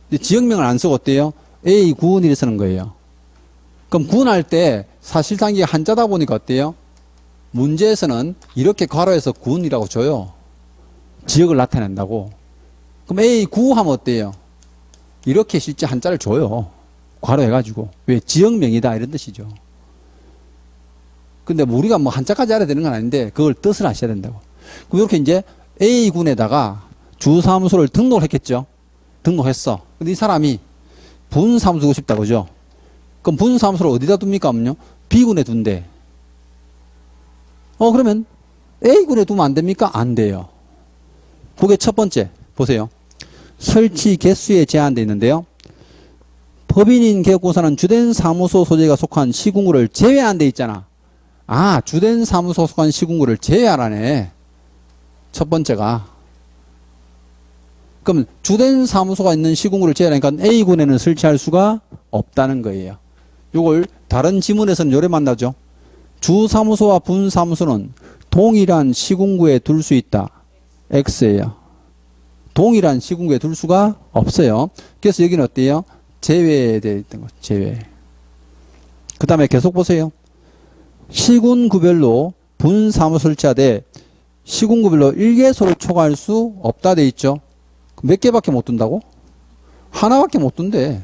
근데 지역명을 안 쓰고 어때요? A군 이래 쓰는 거예요. 그럼 군할 때 사실상 이게 한자다 보니까 어때요? 문제에서는 이렇게 괄호해서 군이라고 줘요. 지역을 나타낸다고. 그럼 A9 하면 어때요? 이렇게 실제 한자를 줘요. 괄호해가지고. 왜? 지역명이다 이런 뜻이죠. 근데 뭐 우리가 뭐 한자까지 알아야 되는 건 아닌데 그걸 뜻을 아셔야 된다고. 그럼 이렇게 이제 A군에다가 주사무소를 등록을 했겠죠. 등록했어. 근데 이 사람이 분사무소 두고 싶다 그죠? 그럼 분사무소를 어디다 둡니까 하면요? B군에 둔대. 그러면 A군에 두면 안 됩니까? 안 돼요. 그게 첫 번째. 보세요. 설치 개수에 제한되어 있는데요. 법인인 개업공사는 주된 사무소 소재가 속한 시군구를 제외한 데 있잖아. 아, 주된 사무소 속한 시군구를 제외하라네. 첫 번째가. 그럼 주된 사무소가 있는 시군구를 제외하니까 A군에는 설치할 수가 없다는 거예요. 요걸 다른 지문에서는 요래 만나죠. 주사무소와 분사무소는 동일한 시군구에 둘 수 있다. X예요. 동일한 시군구에 둘 수가 없어요. 그래서 여기는 어때요? 제외되어 있던 거, 제외. 그 다음에 계속 보세요. 시군구별로 분사무소 설치하되 시군구별로 1개소를 초과할 수 없다 돼 있죠. 몇 개밖에 못 둔다고? 하나밖에 못 둔대.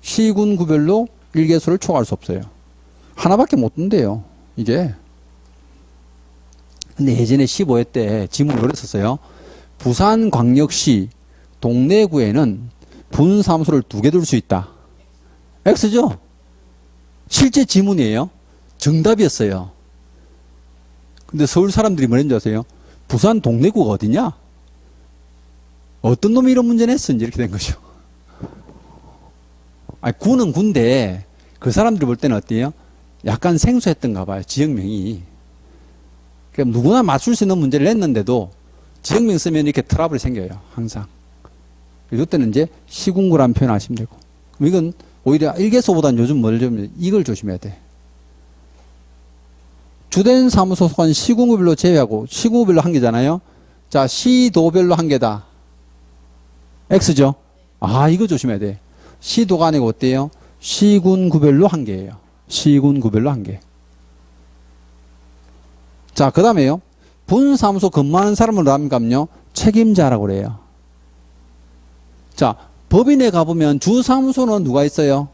시군구별로 1개소를 초과할 수 없어요. 하나밖에 못 둔대요. 이게. 근데 예전에 15회 때 지문을 그랬었어요. 부산광역시 동래구에는 분사무소를 2개 둘 수 있다. X죠? 실제 지문이에요. 정답이었어요. 근데 서울 사람들이 뭐랬는지 아세요? 부산 동래구가 어디냐? 어떤 놈이 이런 문제 냈어? 이렇게 된 거죠. 아니, 구는 구인데 그 사람들이 볼 때는 어때요? 약간 생소했던가 봐요. 지역명이. 그러니까 누구나 맞출 수 있는 문제를 냈는데도 지역명 쓰면 이렇게 트러블이 생겨요. 항상. 이때는 이제 시군구라는 표현 하시면 되고. 그럼 이건 오히려 1개소보다는 요즘 뭘 좀 이걸 조심해야 돼. 주된 사무소 속한 시군구별로 제외하고 시군구별로 한 개잖아요. 자, 시도별로 한 개다. X죠? 아, 이거 조심해야 돼. 시도가 아니고 어때요? 시군구별로 한 개예요. 시군구별로 한 개. 자, 그 다음에요. 분사무소 근무하는 사람을 뭐합니까요? 책임자라고 그래요. 자, 법인에 가보면 주사무소는 누가 있어요?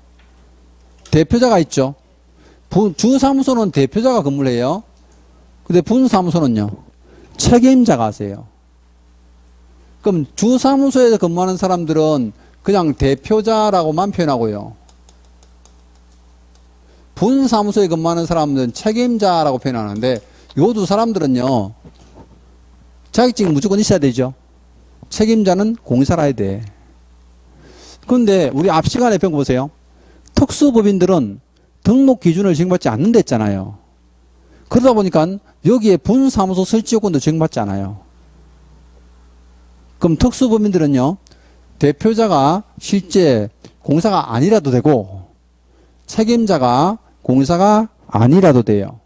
대표자가 있죠. 주사무소는 대표자가 근무를 해요. 근데 분사무소는요? 책임자가 하세요. 그럼 주사무소에서 근무하는 사람들은 그냥 대표자라고만 표현하고요. 분사무소에 근무하는 사람들은 책임자라고 표현하는데 요 두 사람들은요. 자격증이 무조건 있어야 되죠. 책임자는 공사라 해야 돼. 그런데 우리 앞 시간에 배운 거 보세요. 특수법인들은 등록 기준을 적용받지 않는다 했잖아요. 그러다 보니까 여기에 분사무소 설치 요건도 적용받지 않아요. 그럼 특수법인들은요. 대표자가 실제 공사가 아니라도 되고 책임자가 공사가 아니라도 돼요.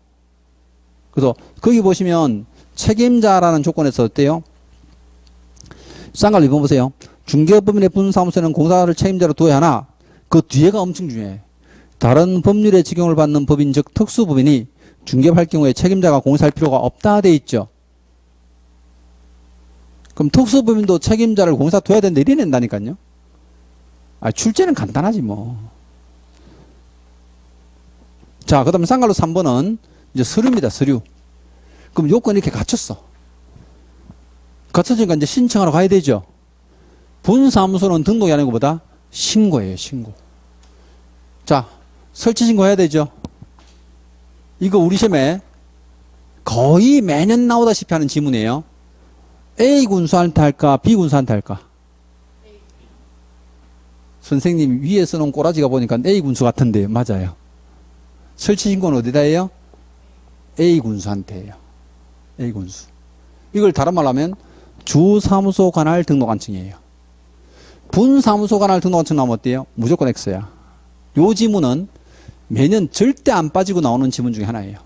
그래서 거기 보시면 책임자라는 조건에서 어때요? 쌍괄로 읽어보세요. 중개업법인의 분사무소에는 공사를 책임자로 두어야 하나 그 뒤에가 엄청 중요해. 다른 법률의 적용을 받는 법인 즉 특수법인이 중개업할 경우에 책임자가 공사할 필요가 없다 돼 있죠. 그럼 특수법인도 책임자를 공사 둬야 되는데 이래 낸다니까요. 아, 출제는 간단하지 뭐. 자, 그 다음에 쌍괄로 3번은 이제 서류입니다. 서류. 그럼 요건이 이렇게 갖췄어. 갖춰지니까 이제 신청하러 가야 되죠. 분사무소는 등록이 아닌 것보다 신고예요. 신고. 자, 설치 신고해야 되죠. 이거 우리 시험에 거의 매년 나오다시피 하는 지문이에요. A 군수한테 할까? B 군수한테 할까? 선생님 위에 써놓은 꼬라지가 보니까 A 군수 같은데 맞아요. 설치 신고는 어디다 해요? A 군수한테 해요. A 군수. 이걸 다른 말로 하면 주사무소 관할 등록관청이에요. 분사무소 관할 등록관청 나오면 어때요? 무조건 X야. 요 지문은 매년 절대 안 빠지고 나오는 지문 중에 하나예요.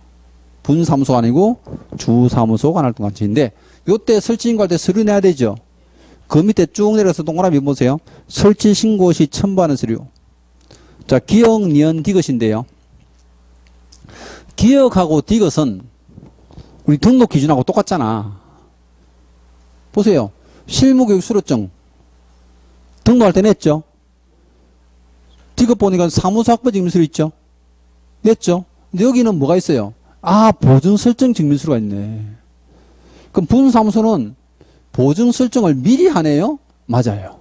분사무소가 아니고 주사무소 관할 등록관청인데 요때 설치 신고할 때 서류 내야 되죠. 그 밑에 쭉 내려서 동그라미 보세요. 설치 신고 시 첨부하는 서류. 자, 기억, 니은, 디귿인데요. 기억하고 디귿은 우리 등록 기준하고 똑같잖아. 보세요. 실무교육 수료증 등록할 때 냈죠. 디귿 보니까 사무소 학벌 증명서류 있죠. 냈죠. 근데 여기는 뭐가 있어요? 아, 보증 설정 증명서류가 있네. 그럼 분사무소는 보증 설정을 미리 하네요? 맞아요.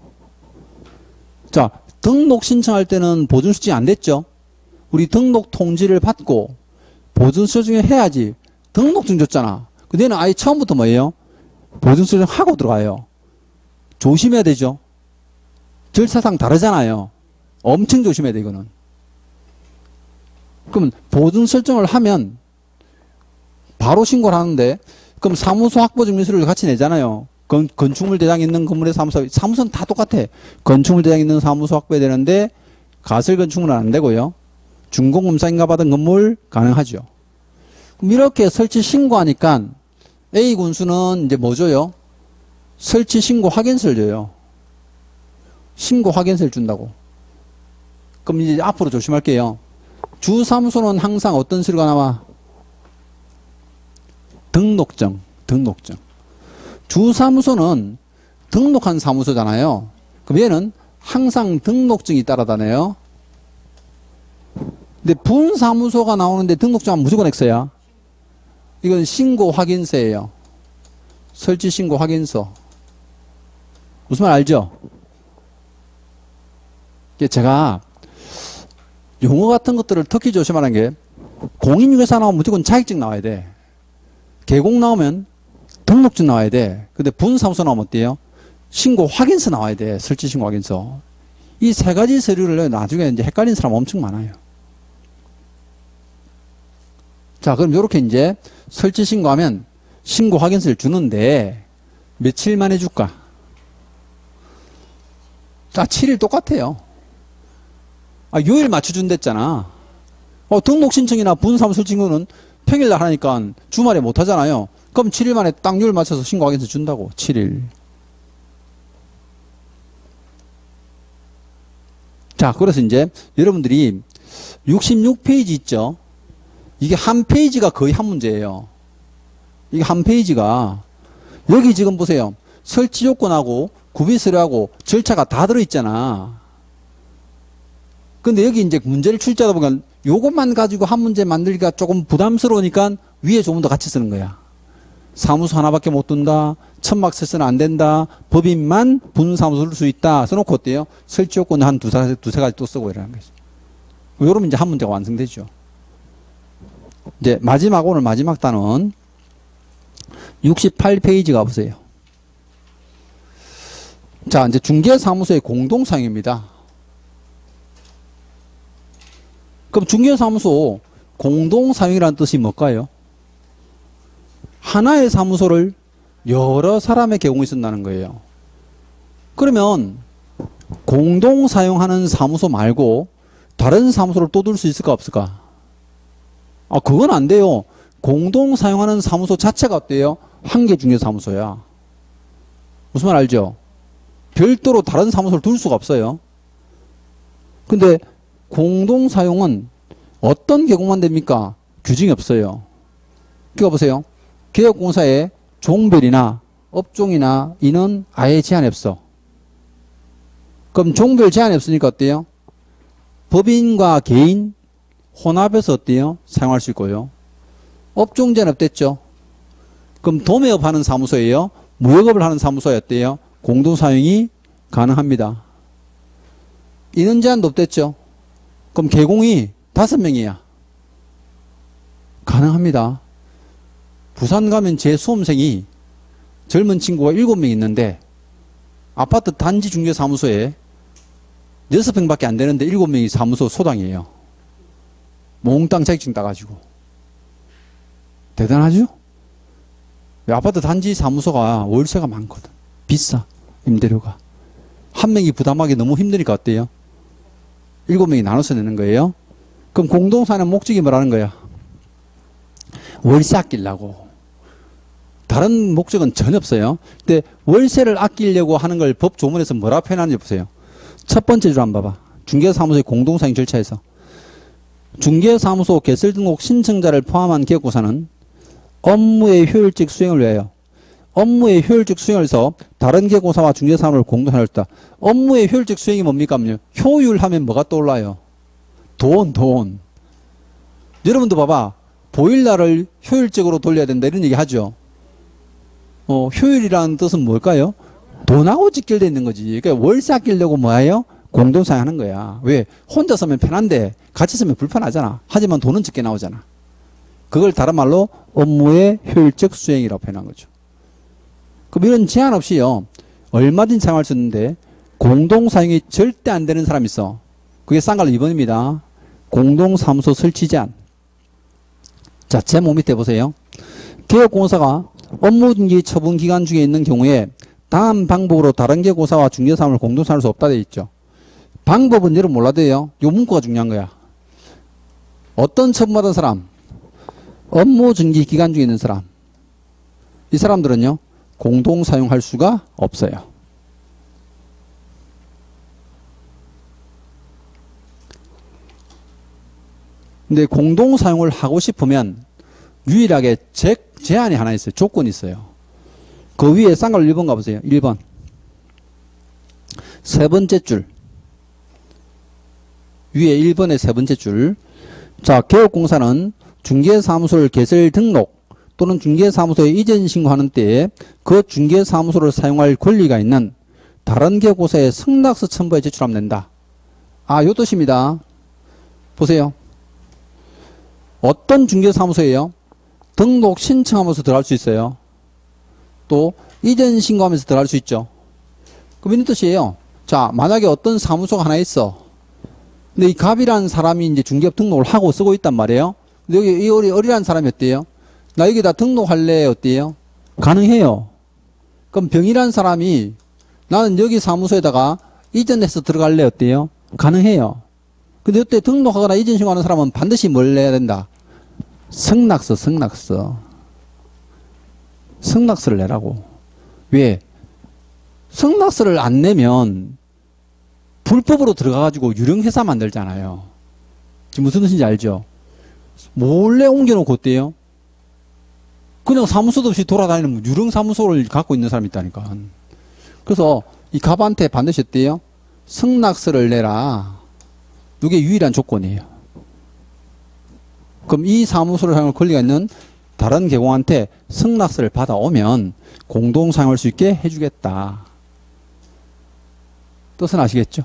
자, 등록 신청할 때는 보증 설정이 안 됐죠. 우리 등록 통지를 받고 보증 설정을 해야지. 등록증 줬잖아. 근데 얘는 아예 처음부터 뭐예요? 보증 설정 하고 들어가요. 조심해야 되죠. 절차상 다르잖아요. 엄청 조심해야 돼, 이거는. 그러면 보증 설정을 하면 바로 신고를 하는데, 그럼 사무소 확보증 미수를 같이 내잖아요. 건축물 대장 있는 건물의 사무소는 다 똑같아. 건축물 대장 있는 사무소 확보해야 되는데, 가설 건축물은 안 되고요. 준공검사 인가 받은 건물 가능하죠. 그럼 이렇게 설치 신고하니까 A 군수는 이제 뭐 줘요? 설치 신고 확인서를 줘요. 신고 확인서를 준다고. 그럼 이제 앞으로 조심할게요. 주사무소는 항상 어떤 서류가 나와? 등록증. 주사무소는 등록한 사무소잖아요. 그럼 얘는 항상 등록증이 따라다녀요. 근데 분사무소가 나오는데 등록증은 무조건 X야. 이건 신고 확인서예요. 설치 신고 확인서. 무슨 말 알죠? 제가 용어 같은 것들을 특히 조심하는 게, 공인중개사 나오면 무조건 자격증 나와야 돼. 계곡 나오면 등록증 나와야 돼. 근데 분사무소 나오면 어때요? 신고 확인서 나와야 돼. 설치 신고 확인서. 이 세 가지 서류를 나중에 이제 헷갈리는 사람 엄청 많아요. 자, 그럼 이렇게 이제 설치 신고하면 신고 확인서를 주는데 며칠 만에 줄까? 자, 7일 똑같아요. 요일 맞춰준댔잖아. 등록 신청이나 분사무소 신고는 평일날 하니까 주말에 못 하잖아요. 그럼 7일 만에 딱 요일 맞춰서 신고 확인서 준다고. 7일. 자, 그래서 이제 여러분들이 66페이지 있죠? 이게 한 페이지가 거의 한 문제예요. 이게 한 페이지가, 여기 지금 보세요. 설치 요건하고 구비서류하고 절차가 다 들어있잖아. 근데 여기 이제 문제를 출제하다 보면 요것만 가지고 한 문제 만들기가 조금 부담스러우니까 위에 조금 더 같이 쓰는 거야. 사무소 하나밖에 못 둔다. 천막 설치는 안 된다. 법인만 분사무소를 쓸 수 있다. 써놓고 어때요? 설치 요건 한 두세 가지 또 쓰고 이러는 거죠. 요러면 이제 한 문제가 완성되죠. 이제 오늘 마지막 단원 68페이지 가보세요. 자, 이제 중개사무소의 공동사용입니다. 그럼 중개사무소 공동사용이라는 뜻이 뭘까요? 하나의 사무소를 여러 사람의 계공이 쓴다는 거예요. 그러면 공동사용하는 사무소 말고 다른 사무소를 또 둘 수 있을까 없을까? 그건 안 돼요. 공동사용하는 사무소 자체가 어때요? 한 개 중개사무소야. 무슨 말 알죠? 별도로 다른 사무소를 둘 수가 없어요. 근데 공동사용은 어떤 계공만 됩니까? 규정이 없어요. 그러니까 보세요. 개업공사에 종별이나 업종이나 인원 아예 제한이 없어. 그럼 종별 제한이 없으니까 어때요? 법인과 개인 혼합해서 어때요? 사용할 수 있고요. 업종 제한 없댔죠? 그럼 도매업 하는 사무소예요? 무역업을 하는 사무소에 어때요? 공동사용이 가능합니다. 인원 제한도 없댔죠? 그럼 개공이 5명이야. 가능합니다. 부산 가면 제 수험생이 젊은 친구가 7명 있는데 아파트 단지 중개사무소에 6평밖에 안 되는데 7명이 사무소 소장이에요. 몽땅 자격증 따가지고. 대단하죠? 아파트 단지 사무소가 월세가 많거든. 비싸. 임대료가. 한 명이 부담하기 너무 힘드니까 어때요? 7명이 나눠서 내는 거예요. 그럼 공동사는 목적이 뭐라는 거야? 월세 아끼려고. 다른 목적은 전혀 없어요. 근데 월세를 아끼려고 하는 걸 법 조문에서 뭐라 표현하는지 보세요. 첫 번째 줄 한번 봐봐. 중개사무소의 공동사용 절차에서 중개사무소 개설 등록 신청자를 포함한 기업구사는 업무의 효율적 수행을 위하여 업무의 효율적 수행을 해서 다른 기업구사와 중개사무소를 공동하여 있다. 업무의 효율적 수행이 뭡니까? 효율 하면 뭐가 떠올라요? 돈. 여러분도 봐봐. 보일러를 효율적으로 돌려야 된다 이런 얘기 하죠. 효율이라는 뜻은 뭘까요? 돈하고 직결되어 있는 거지. 그러니까 월세 아끼려고 뭐예요? 공동사용하는 거야. 왜? 혼자 쓰면 편한데 같이 쓰면 불편하잖아. 하지만 돈은 적게 나오잖아. 그걸 다른 말로 업무의 효율적 수행이라고 표현한 거죠. 그럼 이런 제한 없이요. 얼마든지 사용할 수 있는데 공동사용이 절대 안 되는 사람이 있어. 그게 쌍괄 2번입니다. 공동사무소 설치 제한. 자, 제목 밑에 보세요. 개업공사가 업무중지 처분 기간 중에 있는 경우에 다음 방법으로 다른 개업공사와 중개사무를 공동사무할 수 없다 되어 있죠. 방법은 여러분 몰라도 돼요. 요 문구가 중요한 거야. 어떤 처분받은 사람? 업무중지 기간 중에 있는 사람. 이 사람들은요, 공동사용할 수가 없어요. 근데 공동사용을 하고 싶으면 유일하게 제한이 하나 있어요. 조건이 있어요. 그 위에 쌍괄 1번 가보세요. 1번. 세 번째 줄. 위에 1번의 세 번째 줄. 자, 개업공사는 중개사무소를 개설 등록 또는 중개사무소에 이전 신고하는 때에 그 중개사무소를 사용할 권리가 있는 다른 개업공사에 승낙서 첨부해 제출하면 된다. 아, 요 뜻입니다. 보세요. 어떤 중개사무소예요? 등록 신청하면서 들어갈 수 있어요. 또 이전 신고하면서 들어갈 수 있죠. 그럼 이런 뜻이에요. 자, 만약에 어떤 사무소가 하나 있어. 근데 이 갑이라는 사람이 이제 중개업 등록을 하고 쓰고 있단 말이에요. 근데 여기 이 어리라는 사람이 어때요? 나 여기다 등록할래? 어때요? 가능해요. 그럼 병이라는 사람이 나는 여기 사무소에다가 이전해서 들어갈래? 어때요? 가능해요. 근데 이때 등록하거나 이전 신고하는 사람은 반드시 뭘 내야 된다? 승낙서를 내라고. 왜? 승낙서를 안 내면 불법으로 들어가가지고 유령회사 만들잖아요. 지금 무슨 뜻인지 알죠? 몰래 옮겨놓고 어때요? 그냥 사무소도 없이 돌아다니는 유령사무소를 갖고 있는 사람이 있다니까. 그래서 이 갑한테 반드시 어때요? 승낙서를 내라. 이게 유일한 조건이에요. 그럼 이 사무소를 사용할 권리가 있는 다른 개공한테 승낙서를 받아오면 공동 사용할 수 있게 해주겠다. 뜻은 아시겠죠?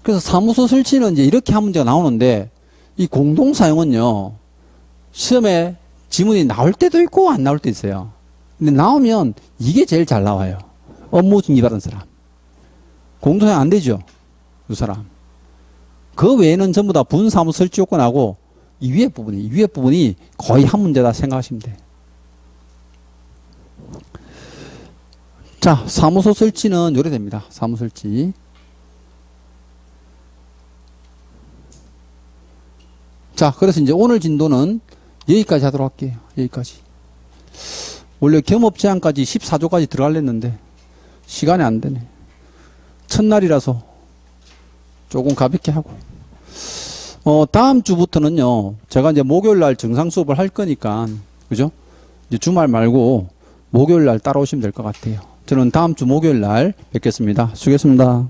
그래서 사무소 설치는 이제 이렇게 한 문제가 나오는데 이 공동 사용은요, 시험에 지문이 나올 때도 있고 안 나올 때도 있어요. 근데 나오면 이게 제일 잘 나와요. 업무 중지 받은 사람. 공동 사용 안 되죠? 그 사람. 그 외에는 전부 다 분사무소 설치 요건하고 이 위에 부분이 거의 한 문제다 생각하시면 돼. 자, 사무소 설치는 요래 됩니다. 사무소 설치. 자, 그래서 이제 오늘 진도는 여기까지 하도록 할게요. 여기까지. 원래 겸업 제한까지 14조까지 들어가려는데 시간이 안 되네. 첫날이라서 조금 가볍게 하고. 다음 주부터는요, 제가 이제 목요일 날 정상 수업을 할 거니까, 그죠? 이제 주말 말고 목요일 날 따라오시면 될 것 같아요. 저는 다음 주 목요일 날 뵙겠습니다. 수고했습니다.